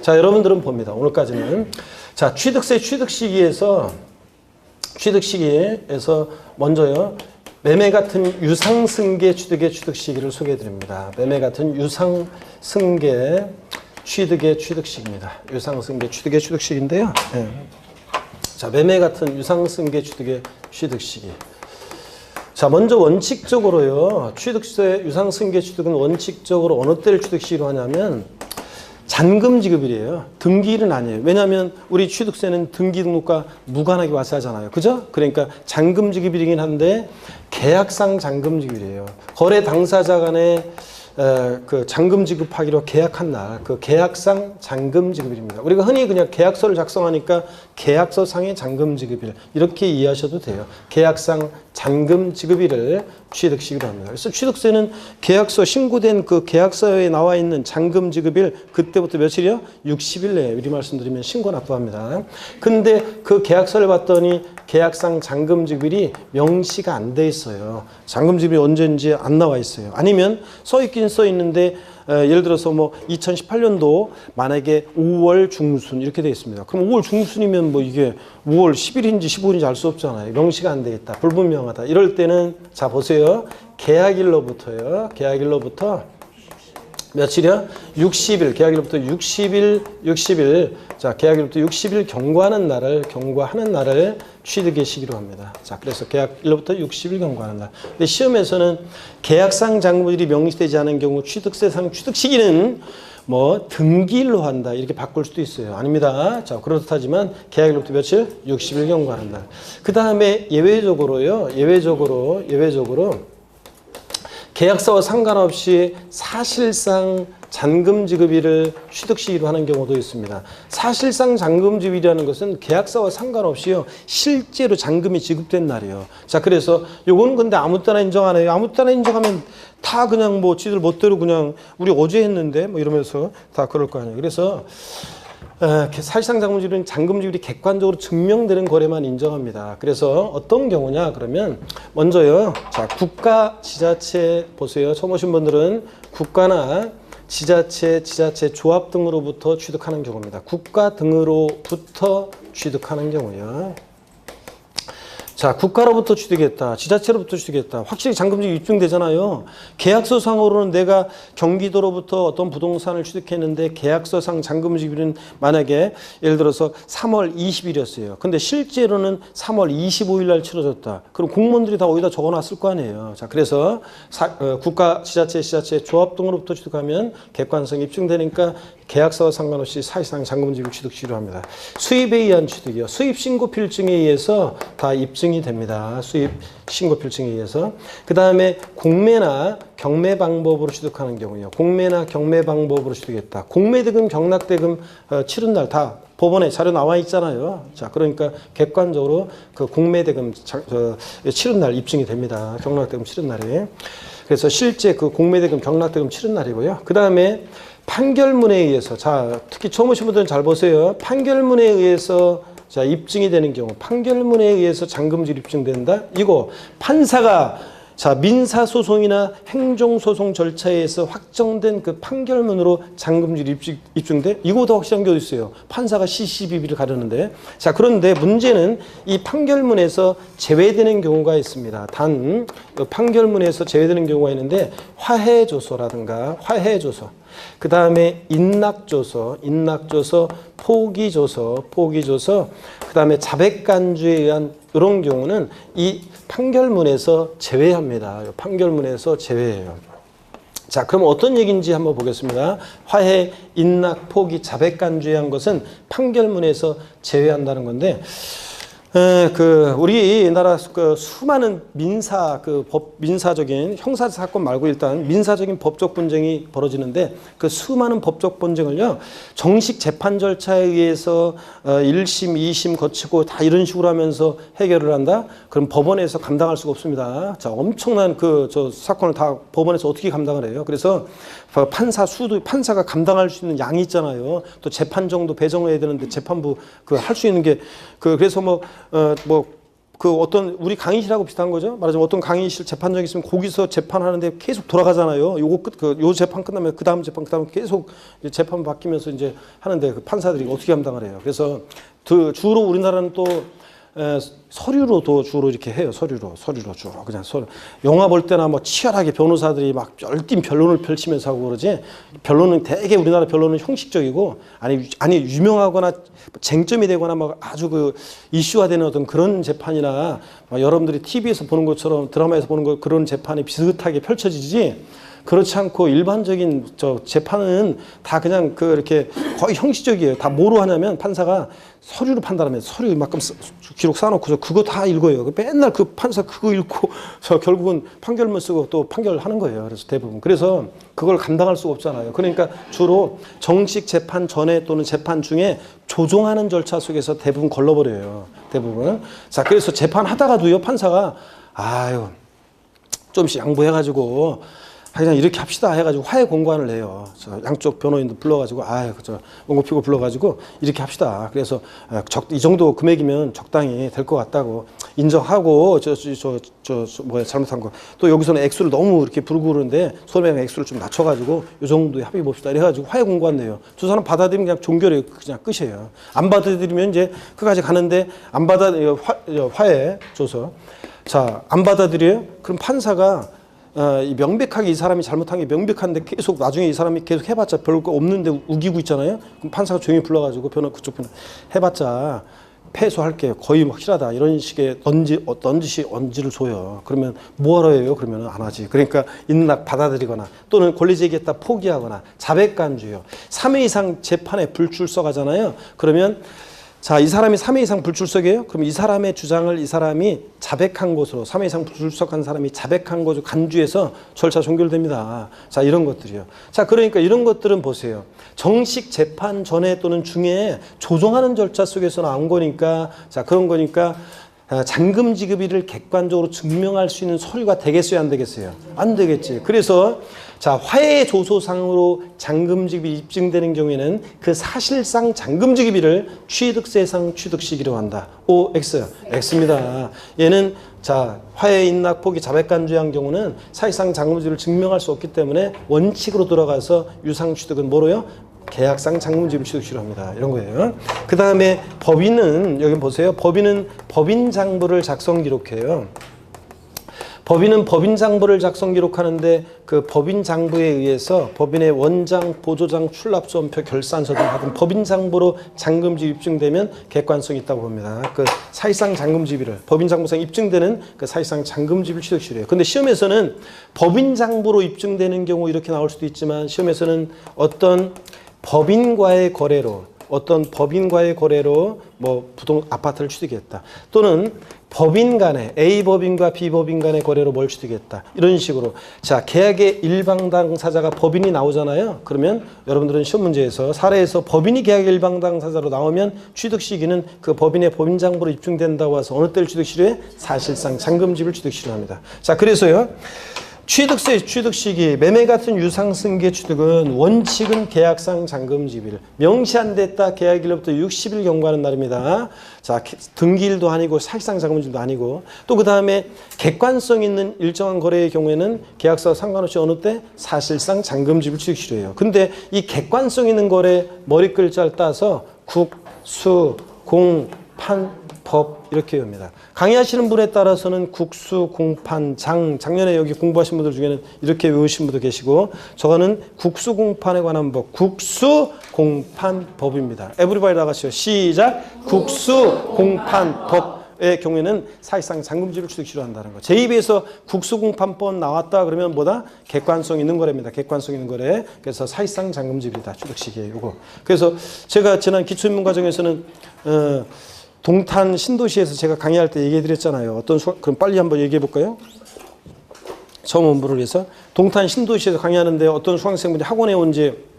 자, 여러분들은 봅니다. 오늘까지는. 자, 취득세 취득 시기에서 먼저요, 매매 같은 유상승계 취득의 취득 시기를 소개해 드립니다. 매매 같은 유상승계 취득의 취득 시기입니다. 유상승계 취득의 취득 시기인데요. 네. 자, 매매 같은 유상승계 취득의 취득 시기. 자, 먼저 원칙적으로요, 취득세 유상승계 취득은 원칙적으로 어느 때를 취득 시기로 하냐면 잔금 지급일이에요. 등기일은 아니에요. 왜냐하면 우리 취득세는 등기 등록과 무관하게 와서 하잖아요. 그죠? 그러니까 잔금 지급일이긴 한데 계약상 잔금 지급일이에요. 거래 당사자 간에 그 잔금 지급하기로 계약한 날, 그 계약상 잔금 지급일입니다. 우리가 흔히 그냥 계약서를 작성하니까 계약서상의 잔금 지급일 이렇게 이해하셔도 돼요. 계약상 잔금 지급일을 취득시기로 합니다. 그래서 취득세는 계약서 신고된 그 계약서에 나와 있는 잔금 지급일, 그때부터 며칠이요? 60일 내에 미리 말씀드리면 신고 납부합니다. 근데 그 계약서를 봤더니 계약상 잔금 지급일이 명시가 안 돼 있어요. 잔금 지급일이 언제인지 안 나와 있어요. 아니면 써 있긴 써 있는데 예를 들어서 뭐 2018년도 만약에 5월 중순 이렇게 되어 있습니다. 그럼 5월 중순이면 뭐 이게 5월 10일인지 15일인지 알 수 없잖아요. 명시가 안 돼 있다. 불분명하다. 이럴 때는 자 보세요. 계약일로부터 며칠이야? 60일. 계약일로부터 60일. 자, 계약일로부터 60일 경과하는 날을 취득의 시기로 합니다. 자, 그래서 계약일로부터 60일 경과하는 날. 근데 시험에서는 계약상 잔금일이 명시되지 않은 경우 취득세상 취득 시기는 뭐 등기일로 한다 이렇게 바꿀 수도 있어요. 아닙니다. 자, 그렇다지만 계약일로부터 며칠? 60일 경과하는 날. 그 다음에 예외적으로 계약서와 상관없이 사실상 잔금 지급일을 취득 시기로 하는 경우도 있습니다. 사실상 잔금 지급이라는 것은 계약서와 상관없이요, 실제로 잔금이 지급된 날이에요. 자, 그래서 요거는 근데 아무 때나 인정 안 해요. 아무 때나 인정하면 다 그냥 뭐 지들 멋대로 그냥 우리 어제 했는데 뭐 이러면서 다 그럴 거 아니에요. 그래서 사실상 잔금 지급이 객관적으로 증명되는 거래만 인정합니다. 그래서 어떤 경우냐 그러면 먼저요, 자, 국가 지자체 보세요. 처음 오신 분들은 국가나 지자체 조합 등으로부터 취득하는 경우입니다. 국가 등으로부터 취득하는 경우요. 자, 국가로부터 취득했다. 지자체로부터 취득했다. 확실히 잔금지급이 입증되잖아요. 계약서상으로는 내가 경기도로부터 어떤 부동산을 취득했는데 계약서상 잔금지급은 만약에 예를 들어서 3월 20일이었어요. 근데 실제로는 3월 25일 날 치러졌다. 그럼 공무원들이 다 어디다 적어놨을 거 아니에요. 자, 그래서 국가, 지자체 조합 등으로부터 취득하면 객관성이 입증되니까 계약서와 상관없이 사실상 잔금지급 취득시로 합니다. 수입에 의한 취득이요. 수입신고필증에 의해서 다 입증이 됩니다. 수입신고필증에 의해서. 그 다음에 공매나 경매 방법으로 취득하는 경우요. 공매나 경매 방법으로 취득했다. 공매대금, 경락대금 치른 날 다 법원에 자료 나와 있잖아요. 자, 그러니까 객관적으로 그 공매대금 치른 날 입증이 됩니다. 경락대금 치른 날이. 그래서 실제 그 공매대금, 경락대금 치른 날이고요. 그 다음에 판결문에 의해서, 자, 특히 처음 오신 분들은 잘 보세요. 판결문에 의해서 자, 입증이 되는 경우, 판결문에 의해서 잔금지급 입증된다. 이거 판사가 자, 민사소송이나 행정소송 절차에 의해서 확정된 그 판결문으로 잔금지급 입증돼? 이거보다 확실한 게 어디 있어요? 판사가 CCBB를 가르는데. 자, 그런데 문제는 이 판결문에서 제외되는 경우가 있습니다. 단, 판결문에서 제외되는 경우가 있는데, 화해조서라든가, 그 다음에 인락조서, 포기조서, 그 다음에 자백간주에 의한 이런 경우는 이 판결문에서 제외합니다. 판결문에서 제외해요. 자, 그럼 어떤 얘기인지 한번 보겠습니다. 화해, 인락, 포기, 자백간주에 의한 것은 판결문에서 제외한다는 건데, 우리나라 그 수많은 민사적인 형사 사건 말고 일단 민사적인 법적 분쟁이 벌어지는데 그 수많은 법적 분쟁을요, 정식 재판 절차에 의해서 1심, 2심 거치고 다 이런 식으로 하면서 해결을 한다? 그럼 법원에서 감당할 수가 없습니다. 자, 엄청난 저 사건을 다 법원에서 어떻게 감당을 해요? 그래서 판사가 감당할 수 있는 양이 있잖아요. 또 재판정도 배정을 해야 되는데 재판부 할 수 있는 게 그래서 어떤 우리 강의실하고 비슷한 거죠. 말하자면 어떤 강의실 재판정이 있으면 거기서 재판하는데 계속 돌아가잖아요. 요 재판 끝나면 그 다음 재판, 그 다음 계속 재판 바뀌면서 이제 하는데 그 판사들이 어떻게 감당을 해요. 그래서 주로 우리나라는 또 서류로도 주로 이렇게 해요. 서류로 주로 그냥 영화 볼 때나 치열하게 변호사들이 막 열띤 변론을 펼치면서 하고 그러지. 변론은 대개 우리나라 변론은 형식적이고 아니 유명하거나 쟁점이 되거나 아주 이슈화되는 어떤 그런 재판이나 여러분들이 TV에서 보는 것처럼 드라마에서 보는 그런 재판이 비슷하게 펼쳐지지. 그렇지 않고 일반적인 재판은 다 그냥 이렇게 거의 형식적이에요. 다 뭐로 하냐면 판사가 서류로 판단하면 서류 이만큼 기록 쌓아놓고 그거 다 읽어요. 맨날 판사 그거 읽고 결국은 판결문 쓰고 또 판결하는 거예요. 그래서 대부분. 그래서 그걸 감당할 수가 없잖아요. 그러니까 주로 정식 재판 전에 또는 재판 중에 조정하는 절차 속에서 대부분 걸러버려요. 대부분. 자, 그래서 재판하다가도요, 판사가 좀씩 양보해가지고 그냥 이렇게 합시다 해가지고 화해 공관을 해요. 양쪽 변호인도 불러가지고 원고피고 불러가지고 이렇게 합시다. 그래서 이 정도 금액이면 적당히 될 것 같다고 인정하고 잘못한 거 또 여기서는 액수를 너무 이렇게 부르고 그러는데 소매상 액수를 좀 낮춰가지고 이 정도에 합의 봅시다. 이래가지고 화해 공관 내요. 두 사람 받아들이면 그냥 종결이 그냥 끝이에요. 안 받아들이면 이제 그까지 가는데 화해 줘서 안 받아들여요? 그럼 판사가 명백하게 이 사람이 잘못한 게 명백한데 계속 나중에 이 사람이 계속 해봤자 별거 없는데 우기고 있잖아요. 그럼 판사가 조용히 불러가지고 그쪽 변호 해봤자 패소할게요. 거의 확실하다. 이런 식의 언지를 줘요. 그러면 뭐하러 해요? 그러면 안 하지. 그러니까 인락 받아들이거나 또는 권리제기했다 포기하거나 자백간주요. 3회 이상 재판에 불출석하잖아요. 그러면 이 사람이 3회 이상 불출석이에요? 그럼 이 사람의 주장을 이 사람이 자백한 것으로 3회 이상 불출석한 사람이 자백한 것으로 간주해서 절차 종결됩니다. 자, 이런 것들이요. 자, 그러니까 이런 것들은 보세요. 정식 재판 전에 또는 중에 조정하는 절차 속에서 나온 거니까 그런 거니까 잔금 지급일을 객관적으로 증명할 수 있는 서류가 되겠어요, 안 되겠어요? 안 되겠지. 그래서 화해 조소상으로 잔금 지급이 입증되는 경우에는 그 사실상 잔금 지급일을 취득세상 취득시기로 한다. X. X입니다. 얘는 화해 인락 포기 자백간주한 경우는 사실상 잔금 지급을 증명할 수 없기 때문에 원칙으로 들어가서 유상 취득은 뭐로요? 계약상 잔금지급을 취득시로 합니다. 이런 거예요. 그 다음에 법인은 여기 보세요. 법인은 법인장부를 작성 기록해요. 법인은 법인장부를 작성 기록하는데 그 법인장부에 의해서 법인의 원장, 보조장, 출납소원표, 결산서 등 하여튼 법인장부로 잔금지급 입증되면 객관성이 있다고 봅니다. 사실상 잔금지급을 법인장부상 입증되는 사실상 잔금지급 취득시래요. 근데 시험에서는 법인장부로 입증되는 경우 이렇게 나올 수도 있지만 시험에서는 어떤 법인과의 거래로 아파트를 취득했다. 또는 법인 간에 A 법인과 B 법인 간의 거래로 뭘 취득했다. 이런 식으로. 계약의 일방당사자가 법인이 나오잖아요. 그러면 여러분들은 시험 문제에서 사례에서 법인이 계약의 일방당사자로 나오면 취득 시기는 그 법인의 법인장부로 입증된다고 해서 어느 때를 취득시로 해? 사실상 잔금지급을 취득시로 합니다. 그래서요. 취득세 취득 시기, 매매 같은 유상승계 취득은 원칙은 계약상 잔금지급일, 명시 안 됐다 계약일로부터 60일 경과하는 날입니다. 등기일도 아니고 사실상 잔금지급도 아니고 또 그 다음에 객관성 있는 일정한 거래의 경우에는 계약서와 상관없이 어느 때 사실상 잔금지급을 취득시로 해요. 근데 이 객관성 있는 거래 머리 글자를 따서 국, 수, 공, 판, 법 이렇게 외웁니다. 강의하시는 분에 따라서는 국수, 공판, 작년에 여기 공부하신 분들 중에는 이렇게 외우신 분도 계시고 저거는 국수, 공판에 관한 법, 국수, 공판, 법입니다. 에브리바디 나가시죠. 시작! 국수, 공판, 법의 경우에는 사실상 잔금지급을 취득시로 한다는 거. 제 입에서 국수공판법 나왔다 그러면 뭐다? 객관성 있는 거래입니다. 객관성 있는 거래. 그래서 사실상 잔금지급이다. 취득시기에 요거. 그래서 제가 지난 기초인문 과정에서는 동탄 신도시에서 제가 강의할 때 얘기해 드렸잖아요. 그럼 빨리 한번 얘기해 볼까요? 처음 원부를 위해서. 동탄 신도시에서 강의하는데 어떤 수강생분이 학원에 온 지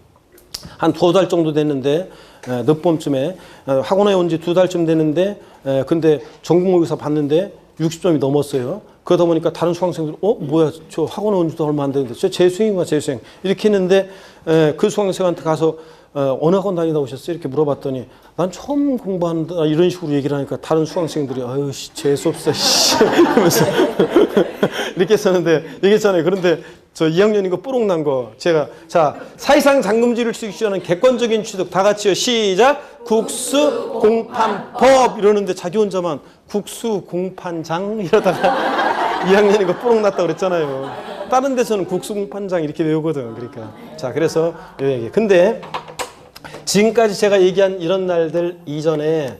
한 2달 정도 됐는데, 늦봄쯤에 학원에 온 지 2달쯤 됐는데, 근데 전국모의고사 봤는데 60점이 넘었어요. 그러다 보니까 다른 수강생들이 뭐야, 저 학원에 온 지도 얼마 안 됐는데 저 재수생인가 재수생 이렇게 했는데, 그 수강생한테 가서 어느 학원 다니다 오셨어요? 이렇게 물어봤더니 난 처음 공부한다 이런 식으로 얘기를 하니까 다른 수강생들이 아유 재수없어 이러면서 이렇게 했었는데 얘기했잖아요. 그런데 저 2학년 이거 뽀록 난 거 제가 자 사실상 잔금지를 취득시하는 객관적인 취득 다 같이요. 시작. 국수 공판법 이러는데 자기 혼자만 국수 공판장 이러다가 2학년 이거 뽀록 났다고 그랬잖아요. 다른 데서는 국수 공판장 이렇게 외우거든. 그러니까 자 그래서 요 얘기. 근데 지금까지 제가 얘기한 이런 날들 이전에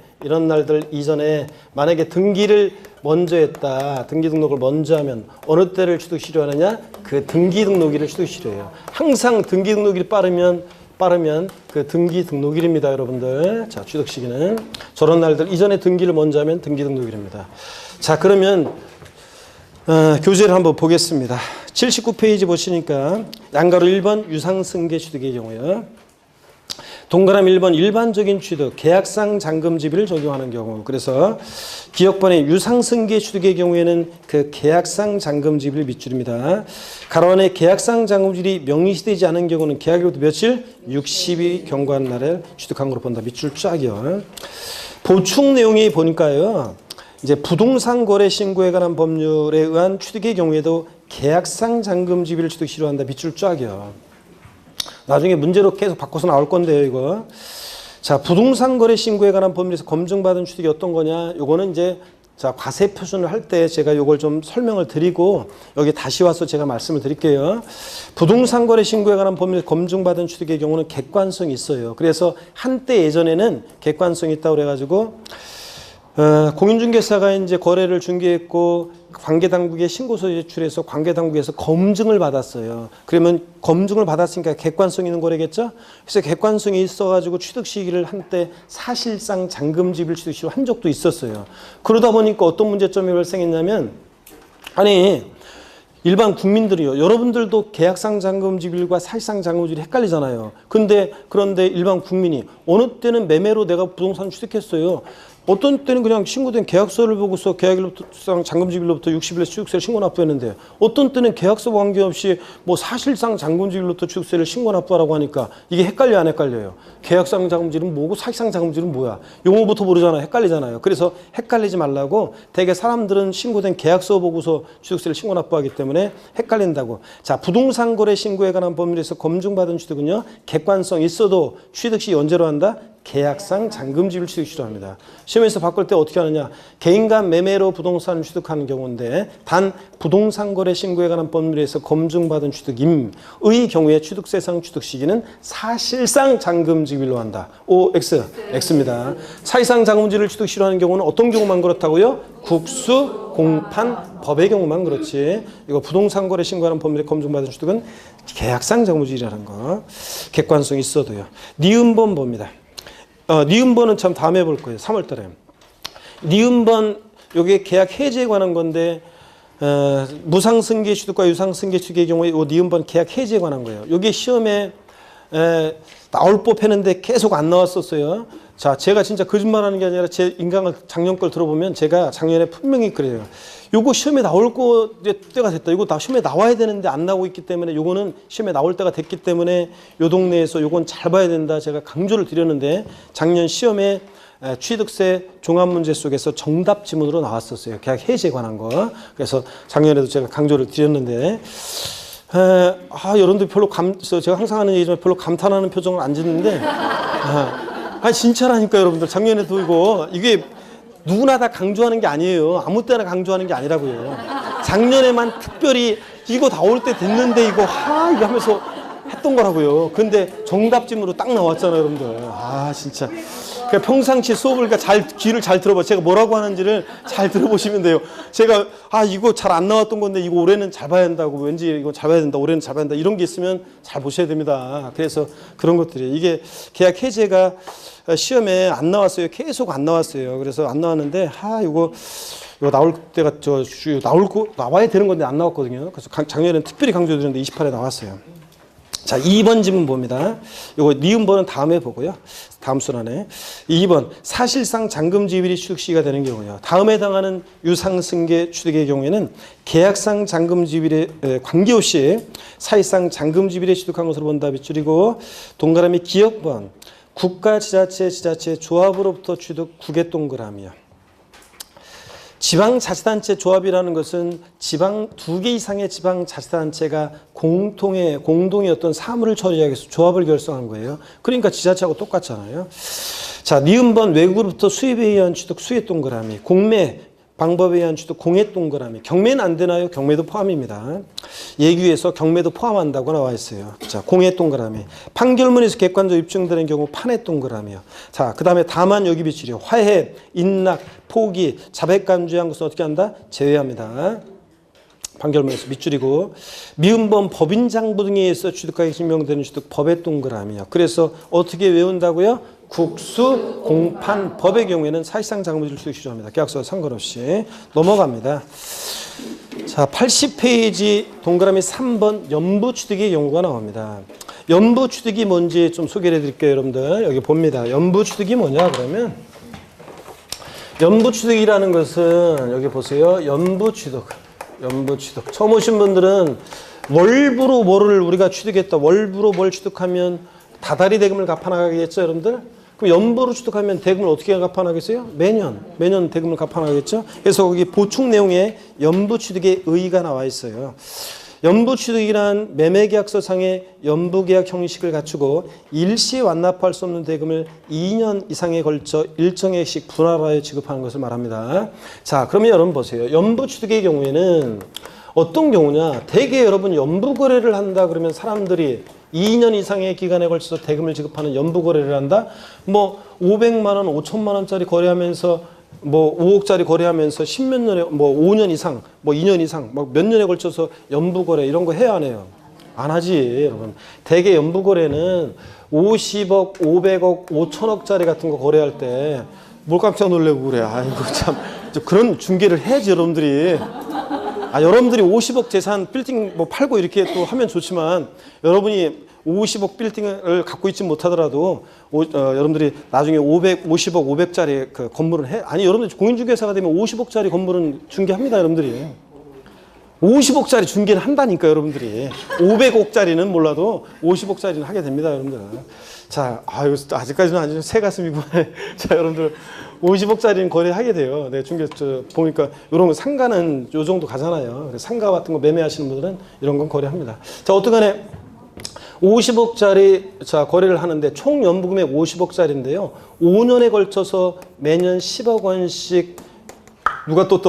만약에 등기를 먼저 했다. 등기 등록을 먼저 하면 어느 때를 취득시효 하느냐? 그 등기 등록일을 취득시효 해요. 항상 등기 등록일이 빠르면 그 등기 등록일입니다, 여러분들. 자, 취득 시기는 저런 날들 이전에 등기를 먼저 하면 등기 등록일입니다. 자, 그러면 교재를 한번 보겠습니다. 79페이지 보시니까 양가로 1번 유상승계 취득의 경우요. 동그라미 1번 일반적인 취득, 계약상 잔금지비를 적용하는 경우. 그래서 기억번에 유상승계 취득의 경우에는 그 계약상 잔금지비를 밑줄입니다. 가로 안에 계약상 잔금지비 명시되지 않은 경우는 계약일로부터 며칠? 60일 경과한 날에 취득한 것으로 본다. 밑줄 쫙이요. 보충 내용이 보니까요. 이제 부동산 거래 신고에 관한 법률에 의한 취득의 경우에도 계약상 잔금지비를 취득시로 한다. 밑줄 쫙이요. 나중에 문제로 계속 바꿔서 나올 건데요, 이거. 자, 부동산 거래 신고에 관한 법률에서 검증받은 취득이 어떤 거냐? 요거는 이제 자, 과세 표준을 할 때 제가 요걸 좀 설명을 드리고 여기 다시 와서 제가 말씀을 드릴게요. 부동산 거래 신고에 관한 법률에서 검증받은 취득의 경우는 객관성이 있어요. 그래서 한때 예전에는 객관성이 있다고 그래 가지고 공인중개사가 이제 거래를 중개했고 관계당국에 신고서 제출해서 관계당국에서 검증을 받았어요. 그러면 검증을 받았으니까 객관성 있는 거래겠죠? 그래서 객관성이 있어가지고 취득 시기를 한때 사실상 잔금지비를 취득시로 한 적도 있었어요. 그러다 보니까 어떤 문제점이 발생했냐면 아니 일반 국민들이요. 여러분들도 계약상 잔금지비일과 사실상 잔금지비를 헷갈리잖아요. 그런데 일반 국민이 어느 때는 매매로 내가 부동산 취득했어요. 어떤 때는 그냥 신고된 계약서를 보고서 계약일로부터 잔금지비로부터 60일에 취득세를 신고 납부했는데 어떤 때는 계약서와 관계없이 뭐 사실상 잔금지비로부터 취득세를 신고 납부하라고 하니까 이게 헷갈려 안 헷갈려요? 계약상 잔금지비는 뭐고 사실상 잔금지비는 뭐야? 용어부터 모르잖아요. 헷갈리잖아요. 그래서 헷갈리지 말라고 대개 사람들은 신고된 계약서 보고서 취득세를 신고 납부하기 때문에 헷갈린다고. 자, 부동산 거래 신고에 관한 법률에서 검증받은 취득은요. 객관성 있어도 취득 시 언제로 한다? 계약상 잔금지비를 취득시로 합니다. 시험에서 바꿀 때 어떻게 하느냐? 개인 간 매매로 부동산을 취득하는 경우인데 단 부동산 거래 신고에 관한 법률에서 검증받은 취득임의 경우에 취득세상 취득 시기는 사실상 잔금지비로 한다. O, X, X입니다. 사실상 잔금지비를 취득시로 하는 경우는 어떤 경우만 그렇다고요? 국수, 공판, 법의 경우만 그렇지. 이거 부동산 거래 신고하는 법률에 검증받은 취득은 계약상 잔금지비라는 거. 객관성이 있어도요. 니은번 봅니다. 니은번은 참 다음에 볼 거예요. 3월 달에. 니은번, 요게 계약 해지에 관한 건데, 무상승계 취득과 유상승계 취득의 경우에 요 니은번 계약 해지에 관한 거예요. 요게 시험에 나올 법했는데 계속 안 나왔었어요. 자, 제가 진짜 거짓말하는 게 아니라 제 인강을 작년 걸 들어보면 제가 작년에 분명히 그래요. 요거 시험에 나올 때가 됐다. 이거 다 시험에 나와야 되는데 안 나오고 있기 때문에 요거는 시험에 나올 때가 됐기 때문에 요 동네에서 요건 잘 봐야 된다. 제가 강조를 드렸는데 작년 시험에 취득세 종합문제 속에서 정답 지문으로 나왔었어요. 계약 해지에 관한 거. 그래서 작년에도 제가 강조를 드렸는데 여러분들 별로 제가 항상 하는 얘기지만 별로 감탄하는 표정을 안 짓는데 진짜라니까 여러분들. 작년에도 이게 누구나 다 강조하는 게 아니에요. 아무 때나 강조하는 게 아니라고요. 작년에만 특별히 이거 다 올 때 됐는데 이거 하면서 했던 거라고요. 근데 정답 지문으로 딱 나왔잖아요, 여러분들. 진짜. 그러니까 평상시 수업을 그러니까 귀를 잘 들어봐. 제가 뭐라고 하는지를 잘 들어보시면 돼요. 제가 이거 잘 안 나왔던 건데 이거 올해는 잘 봐야 한다고, 왠지 이거 잘 봐야 된다, 올해는 잘 봐야 된다, 이런 게 있으면 잘 보셔야 됩니다. 그래서 그런 것들이 이게 계약 해제가 시험에 안 나왔어요. 계속 안 나왔어요. 그래서 안 나왔는데 이거 나올 때가 나와야 되는 건데 안 나왔거든요. 그래서 작년에는 특별히 강조드렸는데 28에 나왔어요. 자, 2번 지문 봅니다. 요거 니은번은 다음에 보고요. 다음 순환에. 2번 사실상 잔금지율이 취득 시기가 되는 경우요. 다음에 해당하는 유상승계 취득의 경우에는 계약상 잔금지율에 관계없이 사실상 잔금지율에 취득한 것으로 본다. 밑줄이고 동그라미 기억번 국가, 지자체, 조합으로부터 취득 9개 동그라미요. 지방자치단체 조합이라는 것은 지방 2개 이상의 지방자치단체가 공동의 어떤 사무를 처리하기 위해서 조합을 결성한 거예요. 그러니까 지자체하고 똑같잖아요. 자, 니은번 외국으로부터 수입에 의한 취득 수입 동그라미, 공매 방법에 의한 취득 공해 동그라미. 경매는 안 되나요? 경매도 포함입니다. 예규에서 경매도 포함한다고 나와 있어요. 자, 공해 동그라미. 판결문에서 객관적으로 입증되는 경우 판해 동그라미요. 자, 그 다음에 다만 여기 비치료, 화해, 인락, 포기, 자백간주한 것은 어떻게 한다? 제외합니다. 판결문에서 밑줄이고 미음번 법인장부 등에 의해서 취득하게 증명되는 취득 법의 동그라미요. 그래서 어떻게 외운다고요? 국수, 공판, 법의 경우에는 사실상 잔금지율 취득 시조합니다. 계약서와 상관없이 넘어갑니다. 자, 80페이지 동그라미 3번 연부 취득의 경우가 나옵니다. 연부 취득이 뭔지 좀 소개를 해드릴게요, 여러분들. 여기 봅니다. 연부 취득이 뭐냐 그러면 연부 취득이라는 것은 여기 보세요. 연부 취득. 처음 오신 분들은 월부로 뭐를 우리가 취득했다. 월부로 뭘 취득하면 다달이 대금을 갚아나가겠죠, 여러분들? 그럼 연부로 취득하면 대금을 어떻게 갚아나가겠어요? 매년 대금을 갚아나가겠죠? 그래서 거기 보충 내용에 연부 취득의 의의가 나와 있어요. 연부 취득이란 매매계약서상의 연부계약 형식을 갖추고 일시에 완납할 수 없는 대금을 2년 이상에 걸쳐 일정액씩 분할하여 지급하는 것을 말합니다. 자, 그러면 여러분 보세요. 연부 취득의 경우에는 어떤 경우냐? 대개 여러분 연부 거래를 한다 그러면 사람들이 2년 이상의 기간에 걸쳐서 대금을 지급하는 연부 거래를 한다? 뭐 500만 원, 5천만 원짜리 거래하면서 뭐 5억짜리 거래하면서 10몇 년에 뭐 5년 이상, 뭐 2년 이상, 막 몇 년에 걸쳐서 연부 거래 이런 거 해야 안 해요? 안 하지, 여러분. 대개 연부 거래는 50억, 500억, 5천억짜리 같은 거 거래할 때 뭘 깜짝 놀래고 그래. 아이고 참. 그런 중개를 해야지, 여러분들이. 여러분들이 50억 재산 빌딩 뭐 팔고 이렇게 또 하면 좋지만 여러분이 50억 빌딩을 갖고 있지 못하더라도 여러분들이 나중에 50억, 500짜리 그 건물은 여러분들 공인중개사가 되면 50억짜리 건물은 중개합니다, 여러분들이. 50억짜리 중개는 한다니까, 여러분들이. 500억짜리는 몰라도 50억짜리는 하게 됩니다, 여러분들. 자, 아직까지는 아니죠. 새 가슴이고. 자, 여러분들 50억짜리는 거래하게 돼요. 네, 중개 보니까 이런 거 상가는 요 정도 가잖아요. 상가 같은 거 매매하시는 분들은 이런 건 거래합니다. 자, 어떡하네. 50억짜리 거래를 하는데 총 연부금액 50억짜리인데요. 5년에 걸쳐서 매년 10억 원씩 누가 또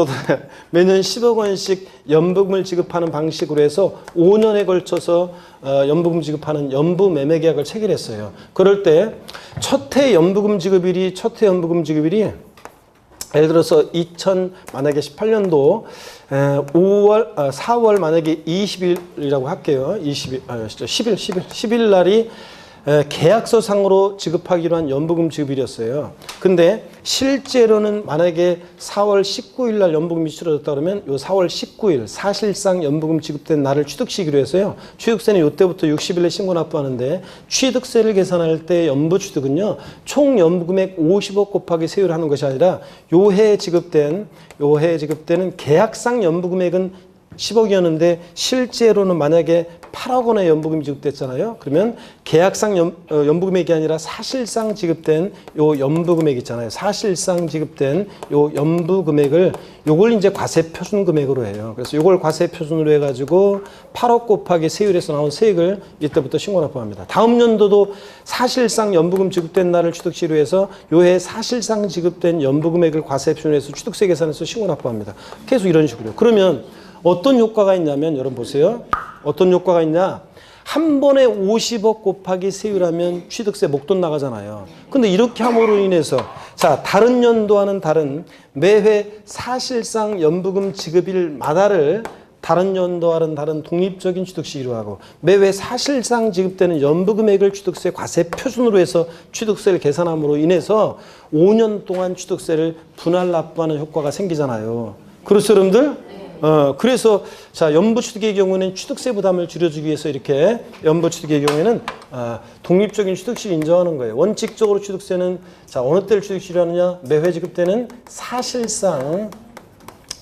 매년 10억 원씩 연부금을 지급하는 방식으로 해서 5년에 걸쳐서 연부금 지급하는 연부 매매 계약을 체결했어요. 그럴 때 첫 해 연부금 지급일이 예를 들어서 만약에 18년도 4월 만약에 20일이라고 할게요. 10일 날이 계약서상으로 지급하기로 한 연부금 지급일이었어요. 근데 실제로는 만약에 4월 19일 날 연부금이 치러졌다 그러면 요 4월 19일 사실상 연부금 지급된 날을 취득시기로 해서요. 취득세는 요때부터 60일에 신고 납부하는데 취득세를 계산할 때 연부취득은요. 총 연부금액 50억 곱하기 세율을 하는 것이 아니라 요 해에 지급되는 계약상 연부금액은 10억이었는데 실제로는 만약에 8억 원의 연부금이 지급됐잖아요. 그러면 계약상 연부금액이 아니라 사실상 지급된 요 연부금액 있잖아요. 사실상 지급된 요 연부금액을 요걸 이제 과세표준 금액으로 해요. 그래서 요걸 과세표준으로 해가지고 8억 곱하기 세율에서 나온 세액을 이때부터 신고납부합니다. 다음 연도도 사실상 연부금 지급된 날을 취득시로 해서 요해 사실상 지급된 연부금액을 과세표준에서 취득세 계산해서 신고납부합니다. 계속 이런 식으로요. 그러면 어떤 효과가 있냐면 여러분 보세요. 어떤 효과가 있냐. 한 번에 50억 곱하기 세율하면 취득세 목돈 나가잖아요. 근데 이렇게 함으로 인해서 자, 다른 연도와는 다른 매회 사실상 연부금 지급일마다를 다른 연도와는 다른 독립적인 취득시기로 하고 매회 사실상 지급되는 연부금액을 취득세 과세 표준으로 해서 취득세를 계산함으로 인해서 5년 동안 취득세를 분할 납부하는 효과가 생기잖아요. 그렇죠, 여러분들? 그래서 자, 연부취득의 경우는 취득세 부담을 줄여주기 위해서 이렇게 연부취득의 경우에는 독립적인 취득시를 인정하는 거예요. 원칙적으로 취득세는 자, 어느 때를 취득시로 하느냐? 매회 지급되는 사실상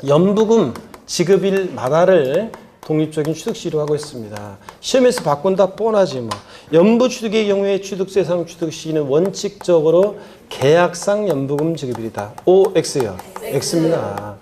연부금 지급일마다를 독립적인 취득시로 하고 있습니다. 시험에서 바꾼다 뻔하지 뭐. 연부취득의 경우에 취득세상 취득시기는 원칙적으로 계약상 연부금 지급일이다. OX요. X입니다.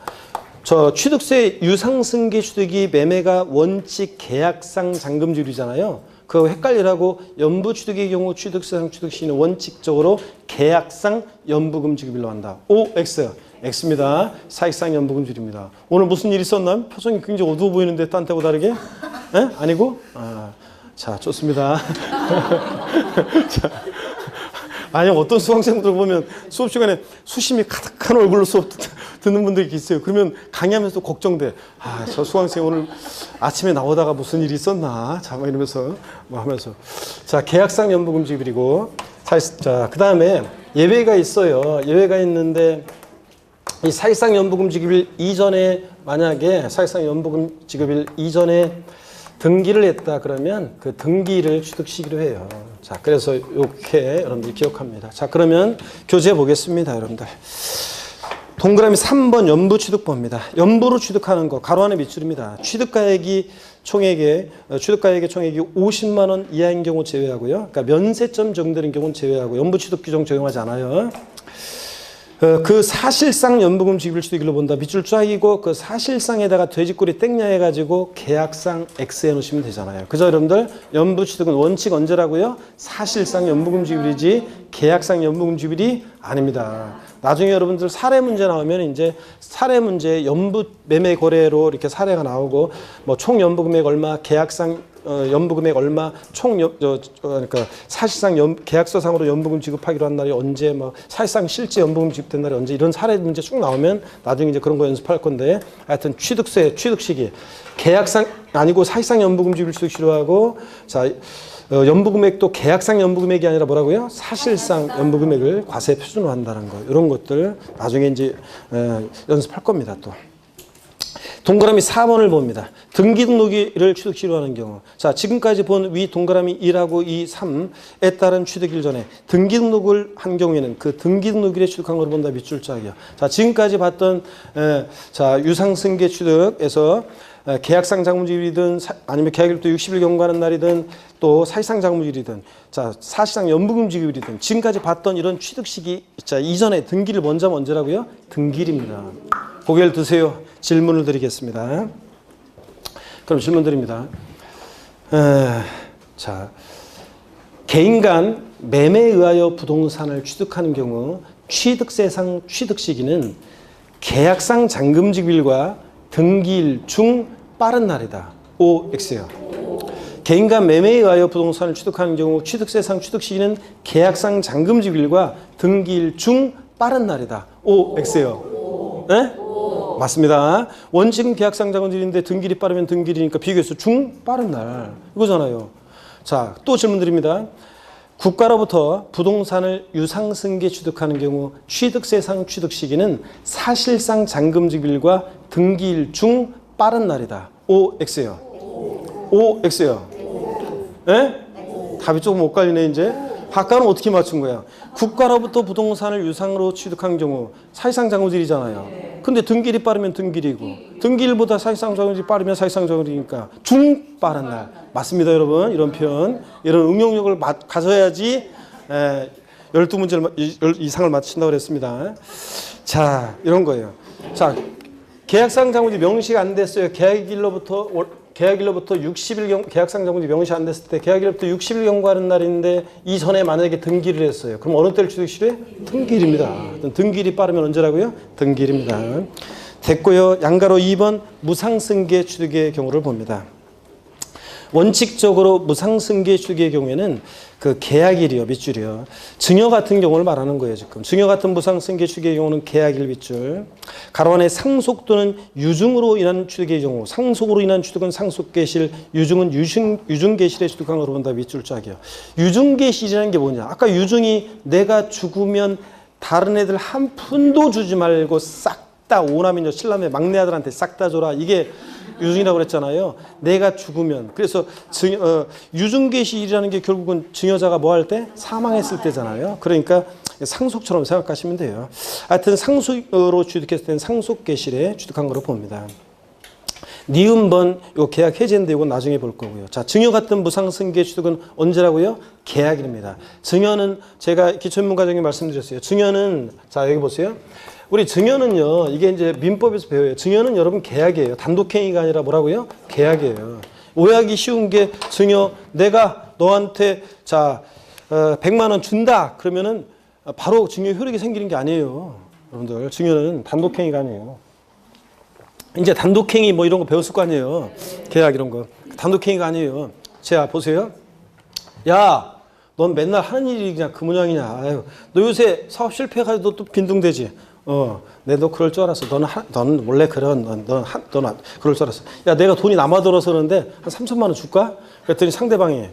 저 취득세 유상승계 취득이 매매가 원칙 계약상 잔금지율이잖아요. 그거 헷갈리라고 연부취득의 경우 취득세상 취득시는 원칙적으로 계약상 연부금 지급일로 한다. OX. X입니다. 사익상 연부금줄입니다. 오늘 무슨 일 있었나? 표정이 굉장히 어두워 보이는데 딴 때보다 다르게? 에? 아니고? 자, 좋습니다. 자, 아니 어떤 수강생들 보면 수업 시간에 수심이 가득한 얼굴로 수업 듣는 분들이 있어요. 그러면 강의하면서 걱정돼. 저 수강생 오늘 아침에 나오다가 무슨 일이 있었나? 자, 막 이러면서 뭐 하면서. 자, 계약상 연부금 지급이고. 자, 그 다음에 예외가 있어요. 예외가 있는데 이 사실상 연부금 지급일 이전에 만약에 사실상 연부금 지급일 이전에 등기를 했다 그러면 그 등기를 취득시기로 해요. 자, 그래서 이렇게 여러분들 기억합니다. 자, 그러면 교재 보겠습니다, 여러분들. 동그라미 3번 연부취득보입니다. 연부로 취득하는 거 가로 안에 밑줄입니다. 취득가액이 총액의 취득가액의 총액이 50만 원 이하인 경우 제외하고요. 그러니까 면세점 적용되는 경우는 제외하고 연부취득 규정 적용하지 않아요. 그 사실상 연부금 지급일 취득일로 본다. 밑줄 쫙이고 그 사실상에다가 돼지꼬리 땡냐 해가지고 계약상 X 해놓으시면 되잖아요. 그죠, 여러분들? 연부취득은 원칙 언제라고요? 사실상 연부금 지급일이지 계약상 연부금 지급일이 아닙니다. 나중에 여러분들 사례 문제 나오면 이제 사례 문제 연부 매매 거래로 이렇게 사례가 나오고 뭐 총 연부금액 얼마, 계약상 연부금액 얼마, 그러니까 사실상 계약서상으로 연부금 지급하기로 한 날이 언제, 뭐 사실상 실제 연부금 지급된 날이 언제 이런 사례 문제 쭉 나오면 나중에 이제 그런 거 연습할 건데 하여튼 취득세, 취득 시기 계약상 아니고 사실상 연부금 지급일 취득시로 하고 자. 연부금액도 계약상 연부금액이 아니라 뭐라고요? 사실상 연부금액을 과세 표준으로 한다는 거. 이런 것들 나중에 이제 연습할 겁니다. 또 동그라미 4번을 봅니다. 등기 등록일을 취득시로 하는 경우. 자, 지금까지 본 위 동그라미 1하고 2, 3에 따른 취득일 전에 등기 등록을 한 경우에는 그 등기 등록일에 취득한 걸 본다. 밑줄 짝이요. 자, 지금까지 봤던 자, 유상승계 취득에서 계약상 장부지일이든 아니면 계약일부터 60일 경과하는 날이든 또 사실상 장부지일이든 자, 사실상 연부금 지급일이든 지금까지 봤던 이런 취득 시기 자, 이전에 등기를 먼저 하면 언제라고요? 등기일입니다. 고개를 드세요. 질문을 드리겠습니다. 그럼 질문 드립니다. 자, 개인 간 매매에 의하여 부동산을 취득하는 경우 취득세상 취득 시기는 계약상 잔금지급일과 등기일 중 빠른 날이다. OX요. 개인 간 매매에 의하여 부동산을 취득하는 경우 취득세상 취득 시기는 계약상 잔금지급일과 등기일 중 빠른 날이다. OX요. 네? 맞습니다. 원칙은 계약상 잔금지급인데 등기일이 빠르면 등기일이니까 비교해서 중 빠른 날 이거잖아요. 자, 또 질문 드립니다. 국가로부터 부동산을 유상승계 취득하는 경우 취득세상 취득 시기는 사실상 잔금지급일과 등기일 중 빠른 날이다. OX요. OX요. 예? 답이 조금 엇갈리네 이제. 아까는 어떻게 맞춘 거야? 국가로부터 부동산을 유상으로 취득한 경우 사실상 잔금지일이잖아요. 근데 등기일이 빠르면 등기일이고 등기일보다 사실상 잔금지일이 빠르면 사실상 잔금지일이니까 중 빠른 날. 맞습니다, 여러분. 이런 표현, 이런 응용력을 가져야지 12문제를 이상을 맞춘다고 그랬습니다. 자, 이런 거예요. 자, 계약상 잔금지일 명시가 안 됐어요. 계약일로부터 60일 계약상 잔금지일 명시 안 됐을 때 계약일로부터 60일 경과하는 날인데 이전에 만약에 등기를 했어요. 그럼 어느 때를 취득시로 해? 등기일입니다. 등기일이 빠르면 언제라고요? 등기일입니다. 됐고요. 양가로 2번 무상승계 취득의 경우를 봅니다. 원칙적으로 무상승계 취득의 경우에는 그 계약일이요, 밑줄이요. 증여 같은 경우를 말하는 거예요, 지금. 증여 같은 무상승계 취득의 경우는 계약일 밑줄. 가로 안에 상속 또는 유증으로 인한 취득의 경우, 상속으로 인한 취득은 상속계실, 유증은 유증계실에 취득한 거로 본다, 밑줄 짝이요. 유증계실이라는 게 뭐냐? 아까 유증이 내가 죽으면 다른 애들 한 푼도 주지 말고 싹 다 오남이녀 칠남매 막내 아들한테 싹 다 줘라. 이게 유증이라고 그랬잖아요. 내가 죽으면. 그래서 유증계시라는 게 결국은 증여자가 뭐 할 때? 사망했을 때잖아요. 그러니까 상속처럼 생각하시면 돼요. 하여튼 상속으로 취득했을 때는 상속계실에 취득한 거로 봅니다. 니은번 요 계약 해제인데 이건 나중에 볼 거고요. 자, 증여 같은 무상승계 취득은 언제라고요? 계약일입니다. 증여는 제가 기초인문과정에 말씀드렸어요. 증여는 자 여기 보세요. 우리 증여는요, 이게 이제 민법에서 배워요. 증여는 여러분 계약이에요. 단독행위가 아니라 뭐라고요? 계약이에요. 오해하기 쉬운 게 증여, 내가 너한테 자 100만 원 준다 그러면은 바로 증여 효력이 생기는 게 아니에요. 여러분들 증여는 단독행위가 아니에요. 이제 단독행위 뭐 이런 거 배웠을 거 아니에요. 계약 이런 거. 단독행위가 아니에요. 자 보세요. 야, 넌 맨날 하는 일이 그냥 그 모양이냐. 아유, 너 요새 사업 실패해가지고 또 빈둥대지. 너 그럴 줄 알았어. 너는 원래 그런, 너는 그럴 줄 알았어. 야, 내가 돈이 남아들어서 그러는데 한 3천만 원 줄까? 그랬더니 상대방이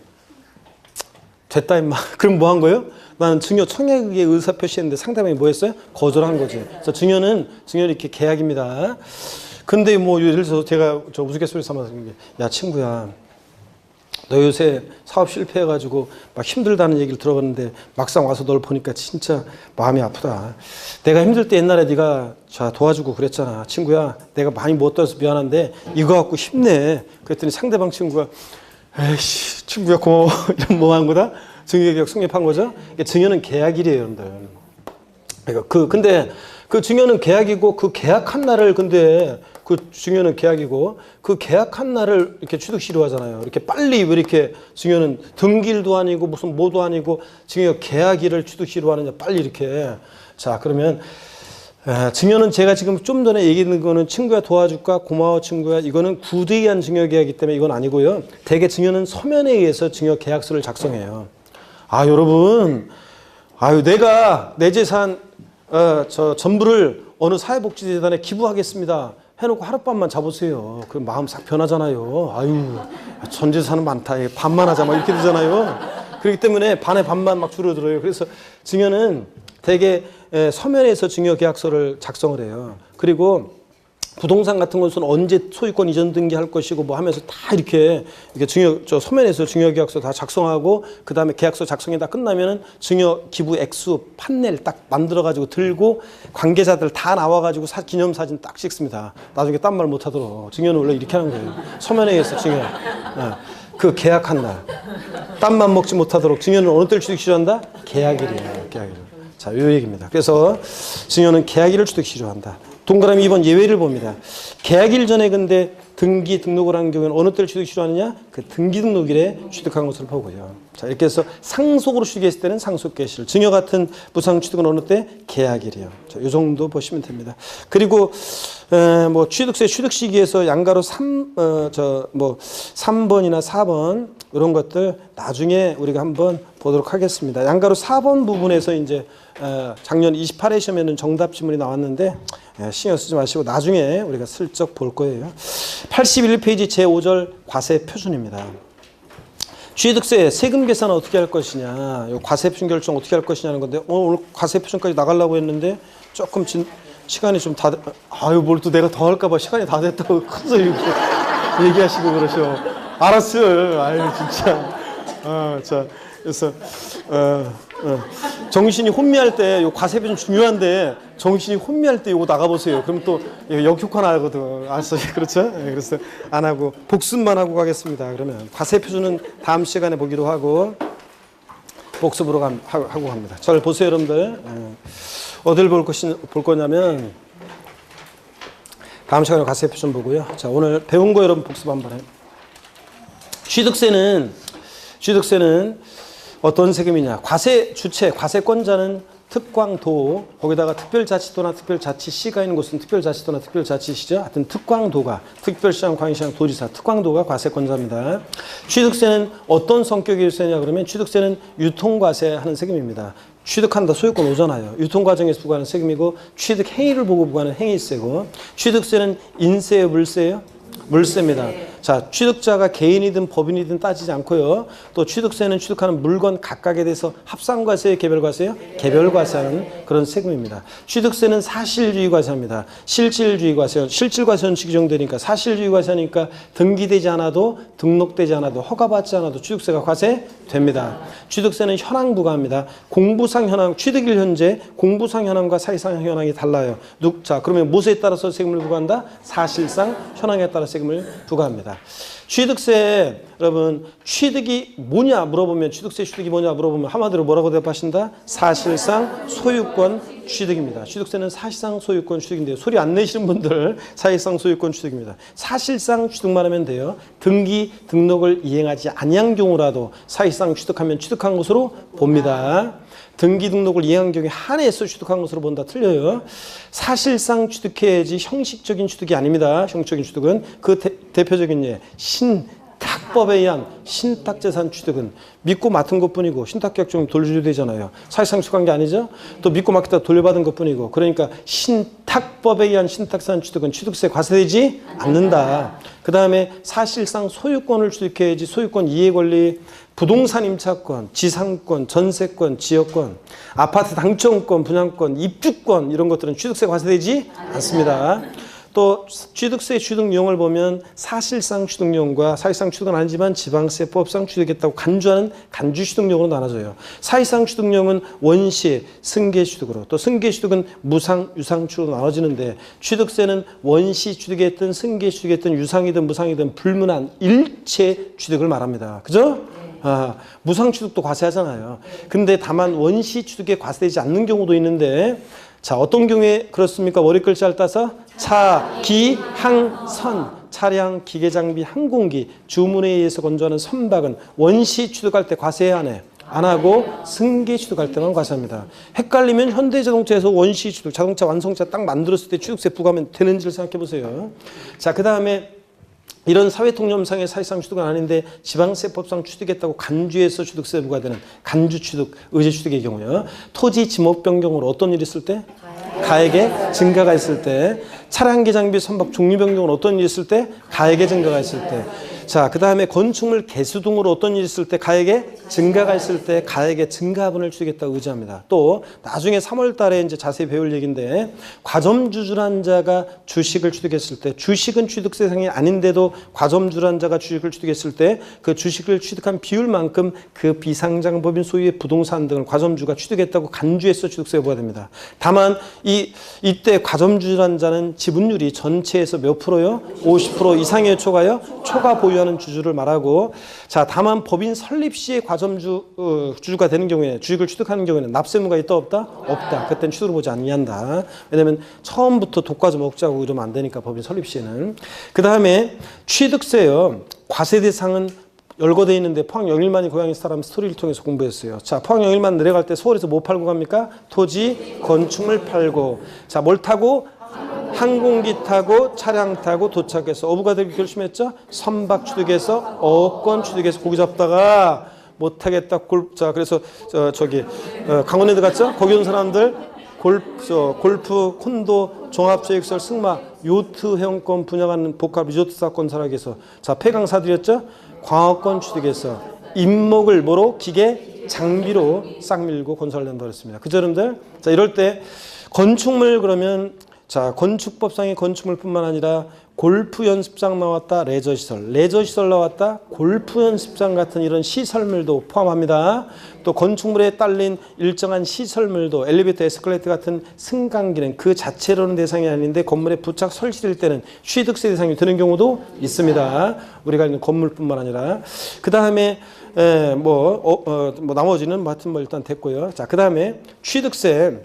됐다 임마. 그럼 뭐 한 거예요? 나는 증여 청약의 의사 표시했는데 상대방이 뭐 했어요? 거절한 거지. 그래서 증여는 이렇게 계약입니다. 근데 뭐 예를 들어서 제가 저 우스갯소리 삼아서 야 친구야, 너 요새 사업 실패해가지고 막 힘들다는 얘기를 들어봤는데 막상 와서 널 보니까 진짜 마음이 아프다. 내가 힘들 때 옛날에 네가 자 도와주고 그랬잖아. 친구야, 내가 많이 못 도와서 미안한데 이거 갖고 힘내. 그랬더니 상대방 친구가 에이씨 친구야 고마워. 이런 뭐 한 거다? 증여계약 성립한 거죠? 증여는 계약일이에요, 여러분들. 그러니까 근데 그 증여는 계약이고 그 계약한 날을 근데 그 증여는 계약이고 그 계약한 날을 이렇게 취득시로 하잖아요. 이렇게 빨리 왜 이렇게 증여는 등기일도 아니고 무슨 뭐도 아니고 증여 계약일을 취득시로 하느냐 빨리 이렇게. 자 그러면 증여는 제가 지금 좀 전에 얘기했는 거는 친구야 도와줄까 고마워 친구야 이거는 구대의한 증여계약이기 때문에 이건 아니고요. 대개 증여는 서면에 의해서 증여계약서를 작성해요. 아 여러분, 아유 내가 내 재산 저 전부를 어느 사회복지재단에 기부하겠습니다. 해놓고 하룻밤만 자보세요. 그럼 마음 싹 변하잖아요. 아유, 전 재산은 많다. 반만 하자. 막 이렇게 되잖아요. 그렇기 때문에 반에 반만 막 줄어들어요. 그래서 증여는 대개 서면에서 증여계약서를 작성을 해요. 그리고 부동산 같은 것은 언제 소유권 이전 등기할 것이고 뭐 하면서 다 이렇게 서면에서 증여계약서 다 작성하고 그 다음에 계약서 작성이 다 끝나면은 증여 기부 액수 판넬 딱 만들어가지고 들고 관계자들 다 나와가지고 기념사진 딱 찍습니다. 나중에 딴 말 못하도록. 증여는 원래 이렇게 하는 거예요. 서면에 의해서 증여. 그 계약한 날. 딴만 먹지 못하도록. 증여는 어느 때 취득시효한다? 계약일이에요. 계약일. 자, 요 얘기입니다. 그래서 증여는 계약일을 취득시효한다. 동그라미 2번 예외를 봅니다. 계약일 전에 근데 등기 등록을 한 경우에는 어느 때를 취득 시효하느냐? 그 등기 등록일에 취득한 것을 보고요. 자 이렇게 해서 상속으로 취득했을 때는 상속계실, 증여 같은 부상 취득은 어느 때? 계약일이요. 자, 이 정도 보시면 됩니다. 그리고 뭐 취득세 취득 시기에서 양가로 3번이나 4번 이런 것들 나중에 우리가 한번 보도록 하겠습니다. 양가로 4번 부분에서 이제 작년 28회 시험에는 정답 지문이 나왔는데 신경 쓰지 마시고 나중에 우리가 슬쩍 볼 거예요. 81페이지 제5절 과세 표준입니다. 취득세 세금 계산은 어떻게 할 것이냐, 과세 표준 결정 어떻게 할 것이냐는 건데 오늘 과세 표준까지 나가려고 했는데 조금 시간이 좀 다 아유 뭘 또 내가 더 할까 봐 시간이 다 됐다고 큰 소리 얘기하시고 그러셔. 알았어요. 아유 진짜. 자 그래서 정신이 혼미할 때 요 과세 표준 중요한데 정신이 혼미할 때 요거 나가보세요. 그럼 또 역효과 나거든. 알았어요. 그렇죠? 그래서 안 하고 복습만 하고 가겠습니다. 그러면 과세 표준은 다음 시간에 보기로 하고 복습으로 하고 갑니다. 잘 보세요, 여러분들. 어딜 볼 거냐면 다음 시간에 과세 표준 보고요. 자, 오늘 배운 거 여러분 복습 한번 해요. 취득세는 어떤 세금이냐? 과세 주체, 과세권자는 특광도, 거기다가 특별자치도나 특별자치시가 있는 곳은 특별자치도나 특별자치시죠. 하여튼 특광도가, 특별시장, 광역시장, 도지사, 특광도가 과세권자입니다. 취득세는 어떤 성격의 세냐 그러면 취득세는 유통과세 하는 세금입니다. 취득한다 소유권 오잖아요. 유통과정에서 부과하는 세금이고 취득 행위를 보고 부과하는 행위세고, 취득세는 인세예요, 물세예요? 물세입니다. 자, 취득자가 개인이든 법인이든 따지지 않고요. 또 취득세는 취득하는 물건 각각에 대해서 합산과세예요, 개별과세예요? 개별과세하는 그런 세금입니다. 취득세는 사실주의과세입니다. 실질주의과세, 실질과세는 규정되니까 사실주의과세니까 등기되지 않아도 등록되지 않아도 허가받지 않아도 취득세가 과세됩니다. 취득세는 현황 부과합니다. 공부상 현황, 취득일 현재 공부상 현황과 사실상 현황이 달라요. 자, 그러면 무엇에 따라서 세금을 부과한다? 사실상 현황에 따라 세금을 부과합니다. 취득세, 여러분, 취득이 뭐냐 물어보면, 취득이 뭐냐 물어보면 한마디로 뭐라고 대답하신다? 사실상 소유권 취득입니다. 취득세는 사실상 소유권 취득인데요. 소리 안 내시는 분들 사실상 소유권 취득입니다. 사실상 취득만 하면 돼요. 등기, 등록을 이행하지 아니한 경우라도 사실상 취득하면 취득한 것으로 봅니다. 등기 등록을 이행한 경우에 한해서 취득한 것으로 본다. 틀려요. 사실상 취득해야지 형식적인 취득이 아닙니다. 형식적인 취득은 그 대표적인 예, 신탁법에 의한 신탁재산 취득은 믿고 맡은 것뿐이고 신탁계약書돌려줘야 되잖아요. 사실상 취득한 게 아니죠. 또 믿고 맡겼다 돌려받은 것뿐이고, 그러니까 신탁법에 의한 신탁재산 취득은 취득세 과세되지 않는다. 그 다음에 사실상 소유권을 취득해야지 소유권 이해권리, 부동산 임차권, 지상권, 전세권, 지역권, 아파트 당첨권, 분양권, 입주권 이런 것들은 취득세 과세되지 않습니다. 또 취득세 취득용을 보면 사실상 취득용과 사실상 취득은 아니지만 지방세법상 취득했다고 간주하는 간주 취득용으로 나눠져요. 사실상 취득용은 원시, 승계 취득으로, 또 승계 취득은 무상, 유상 취득으로 나눠지는데, 취득세는 원시 취득했든 승계 취득했든 유상이든 무상이든 불문한 일체 취득을 말합니다. 그죠? 무상 취득도 과세하잖아요. 근데 다만 원시 취득에 과세되지 않는 경우도 있는데, 자, 어떤 경우에 그렇습니까? 머리글자를 따서 차, 기, 항, 선, 차량, 기계장비, 항공기, 주문에 의해서 건조하는 선박은 원시 취득할 때 과세해야 하네. 안 하고 승계 취득할 때만 과세합니다. 헷갈리면 현대자동차에서 원시 취득, 자동차 완성차 딱 만들었을 때 취득세 부과하면 되는지를 생각해 보세요. 자, 그 다음에 이런 사회통념상의 사실상 취득은 아닌데 지방세법상 취득했다고 간주해서 취득세 부과되는 간주 취득, 의제 취득의 경우요. 토지 지목 변경으로 어떤 일이 있을 때? 가액의 증가가 있을 때. 차량기 장비 선박 종류 변경으로 어떤 일이 있을 때? 가액의 증가가 있을 때. 자, 그 다음에 건축물 개수 등으로 어떤 일이 있을 때? 가액의 증가가 있을 때 가액의 증가분을 취득했다고 의지합니다. 또 나중에 3월 달에 이제 자세히 배울 얘기인데, 과점주주란자가 주식을 취득했을 때, 주식은 취득세 상이 아닌데도 과점주주란자가 주식을 취득했을 때 그 주식을 취득한 비율만큼 그 비상장법인 소유의 부동산 등을 과점주가 취득했다고 간주해서 취득세가 부과됩니다. 다만 이때 과점주주란자는 지분율이 전체에서 몇 프로요? 50% 이상의 초가요? 초가 보유하는 주주를 말하고, 자, 다만 법인 설립 시에 주주가 되는 경우에, 주식을 취득하는 경우에는 납세 의무가 있다 없다? 없다. 그때는 취득을 보지 아니한다. 왜냐면 처음부터 독과점 먹자고 이러면 안 되니까, 법인 설립 시에는. 그 다음에 취득세요. 과세 대상은 열거되어 있는데 포항 영일만이 고향인 사람 스토리를 통해서 공부했어요. 자, 포항 영일만 내려갈 때 서울에서 뭐 팔고 갑니까? 토지, 건축물 팔고. 자, 뭘 타고? 항공기 타고, 차량 타고 도착해서 어부가 되기 결심했죠? 선박 취득해서, 어권 취득해서 고기 잡다가 못하겠다. 자, 그래서 강원랜드 갔죠? 거기 온 사람들 골프, 콘도, 종합체육시설, 승마, 요트 회원권 분양하는 복합 리조트 사건 사락에서, 자, 폐강 사들였죠? 광어권 취득해서 임목을 뭐로? 기계, 장비로 싹 밀고 건설을 한다고 했습니다. 그죠, 여러분들? 자, 이럴 때 건축물 그러면, 자, 건축법상의 건축물뿐만 아니라 골프 연습장 나왔다, 레저시설 나왔다, 골프 연습장 같은 이런 시설물도 포함합니다. 또 건축물에 딸린 일정한 시설물도 엘리베이터, 에스컬레이터 같은 승강기는 그 자체로는 대상이 아닌데 건물에 부착 설치될 때는 취득세 대상이 되는 경우도 있습니다. 우리가 있는 건물뿐만 아니라. 그 다음에 나머지는 하여튼 일단 됐고요. 자, 그 다음에 취득세.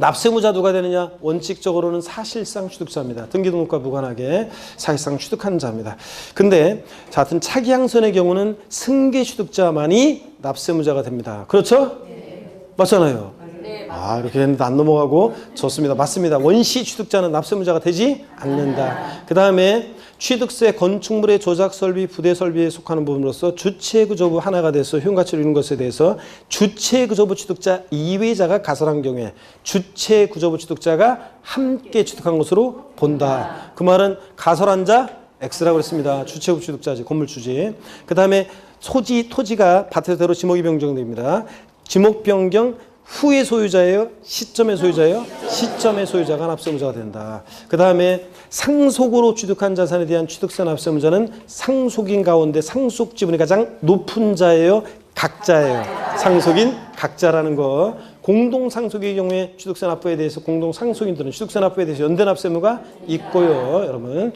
납세무자 누가 되느냐? 원칙적으로는 사실상 취득자입니다. 등기등록과 무관하게 사실상 취득한 자입니다. 근데 자, 하여튼 차기양선의 경우는 승계 취득자만이 납세무자가 됩니다. 그렇죠? 네. 맞잖아요. 네. 아, 이렇게 했는데 안 넘어가고 좋습니다. 맞습니다. 원시 취득자는 납세무자가 되지 않는다. 그 다음에 취득세 건축물의 조작 설비, 부대 설비에 속하는 부분으로서 주체구조부 하나가 돼서 효용가치를 이루는 것에 대해서 주체구조부 취득자 이외자가 가설한 경우에 주체구조부 취득자가 함께 취득한 것으로 본다. 그 말은 가설한 자 X라고 그랬습니다. 주체구조부 취득자지, 건물주지. 그 다음에 토지가 밭에대로 지목이 변경됩니다. 지목 변경 후의 소유자예요? 시점의 소유자예요? 시점의 소유자가 납세무자가 된다. 그 다음에 상속으로 취득한 자산에 대한 취득세 납세무자는 상속인 가운데 상속 지분이 가장 높은 자예요? 각자예요? 상속인 각자라는 거. 공동상속의 경우에 취득세 납부에 대해서 공동상속인들은 취득세 납부에 대해서 연대 납세무가 있고요. 여러분,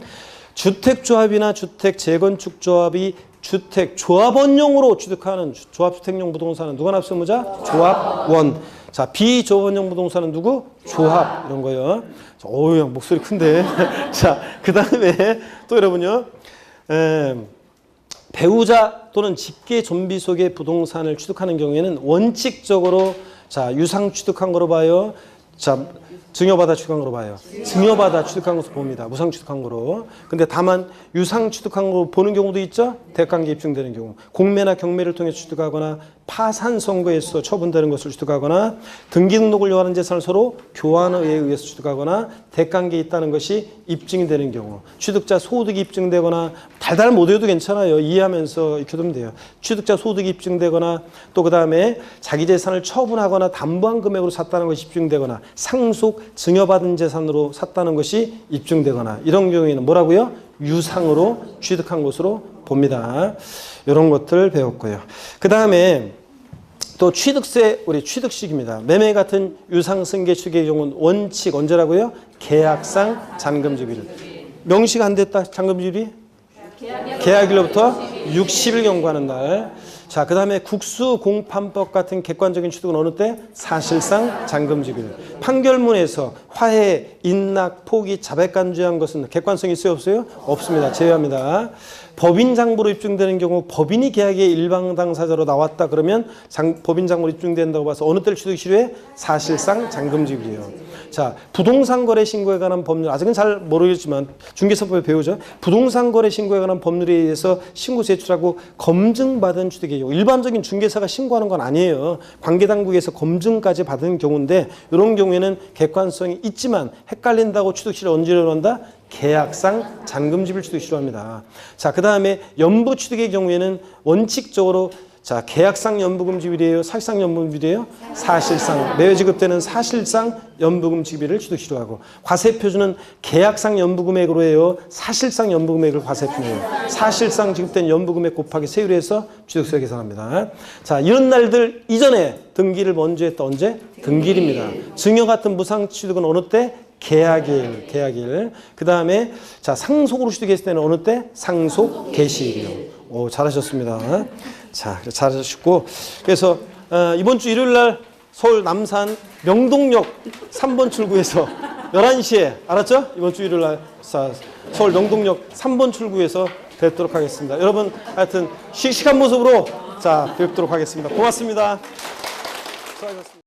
주택조합이나 주택재건축조합이 주택조합원용으로 취득하는 조합주택용 부동산은 누가 납세무자? 조합원. 자, 비조합원용 부동산은 누구? 조합. 이런 거예요. 어우, 목소리 큰데. 자, 그 다음에 또 여러분요. 배우자 또는 직계 좀비 속의 부동산을 취득하는 경우에는 원칙적으로 자, 유상 취득한 거로 봐요. 자, 증여받아 취득한 거로 봐요. 증여받아 취득한 것으로 봅니다. 무상 취득한 거로. 근데 다만 유상 취득한 거로 보는 경우도 있죠. 대관계 입증되는 경우. 공매나 경매를 통해 취득하거나 파산 선고에서 처분되는 것을 취득하거나 등기 등록을 요하는 재산을 서로 교환에 의해서 취득하거나 대관계에 있다는 것이 입증이 되는 경우. 취득자 소득이 입증되거나 달달 못 외워도 괜찮아요. 이해하면서 익혀두면 돼요. 취득자 소득이 입증되거나 또 그다음에 자기 재산을 처분하거나 담보한 금액으로 샀다는 것이 입증되거나 상속 증여받은 재산으로 샀다는 것이 입증되거나 이런 경우에는 뭐라고요? 유상으로 취득한 것으로 봅니다. 이런 것들 배웠고요. 그 다음에 또 취득세, 우리 취득식입니다. 매매 같은 유상 승계 취득의 경우는 원칙 언제라고요? 계약상 잔금지비를. 명시가 안 됐다 잔금지비? 계약일로부터 60일 경과하는 날. 자, 그 다음에 국수공판법 같은 객관적인 취득은 어느 때? 사실상 잔금지비를. 판결문에서 화해, 인락, 포기, 자백간주한 것은 객관성이 있어요? 없어요? 없습니다. 제외합니다. 법인 장부로 입증되는 경우 법인이 계약의 일방 당사자로 나왔다 그러면 법인 장부로 입증된다고 봐서 어느 때를 취득이 필요해? 사실상 잔금지비예요. 자, 부동산 거래 신고에 관한 법률, 아직은 잘 모르겠지만 중개사법에 배우죠. 부동산 거래 신고에 관한 법률에 의해서 신고 제출하고 검증받은 취득의 경우, 일반적인 중개사가 신고하는 건 아니에요. 관계당국에서 검증까지 받은 경우인데 이런 경우에는 객관성이 있지만 헷갈린다고 취득시를 언제 한다? 계약상 잔금지비를 취득시로 합니다. 자, 그 다음에 연부 취득의 경우에는 원칙적으로 자, 계약상 연부금 지비래요? 사실상 연부금 지비래요? 사실상. 매월 지급되는 사실상 연부금 지비를 취득시로 하고 과세표준은 계약상 연부금액으로 해요? 사실상 연부금액을 과세표해요? 사실상 지급된 연부금액 곱하기 세율로 해서 취득세 계산합니다. 자, 이런 날들 이전에 등기를 먼저 했다. 언제? 등기일입니다. 증여 같은 무상 취득은 어느 때? 계약일. 그 다음에 자, 상속으로 취득했을 때는 어느 때? 상속 개시일이요. 오, 잘하셨습니다. 자, 잘하셨고 그래서 이번 주 일요일 날 서울 남산 명동역 3번 출구에서 11시에 알았죠? 이번 주 일요일 날 서울 명동역 3번 출구에서 뵙도록 하겠습니다. 여러분 하여튼 씩씩한 모습으로 자 뵙도록 하겠습니다. 고맙습니다. 수고하셨습니다.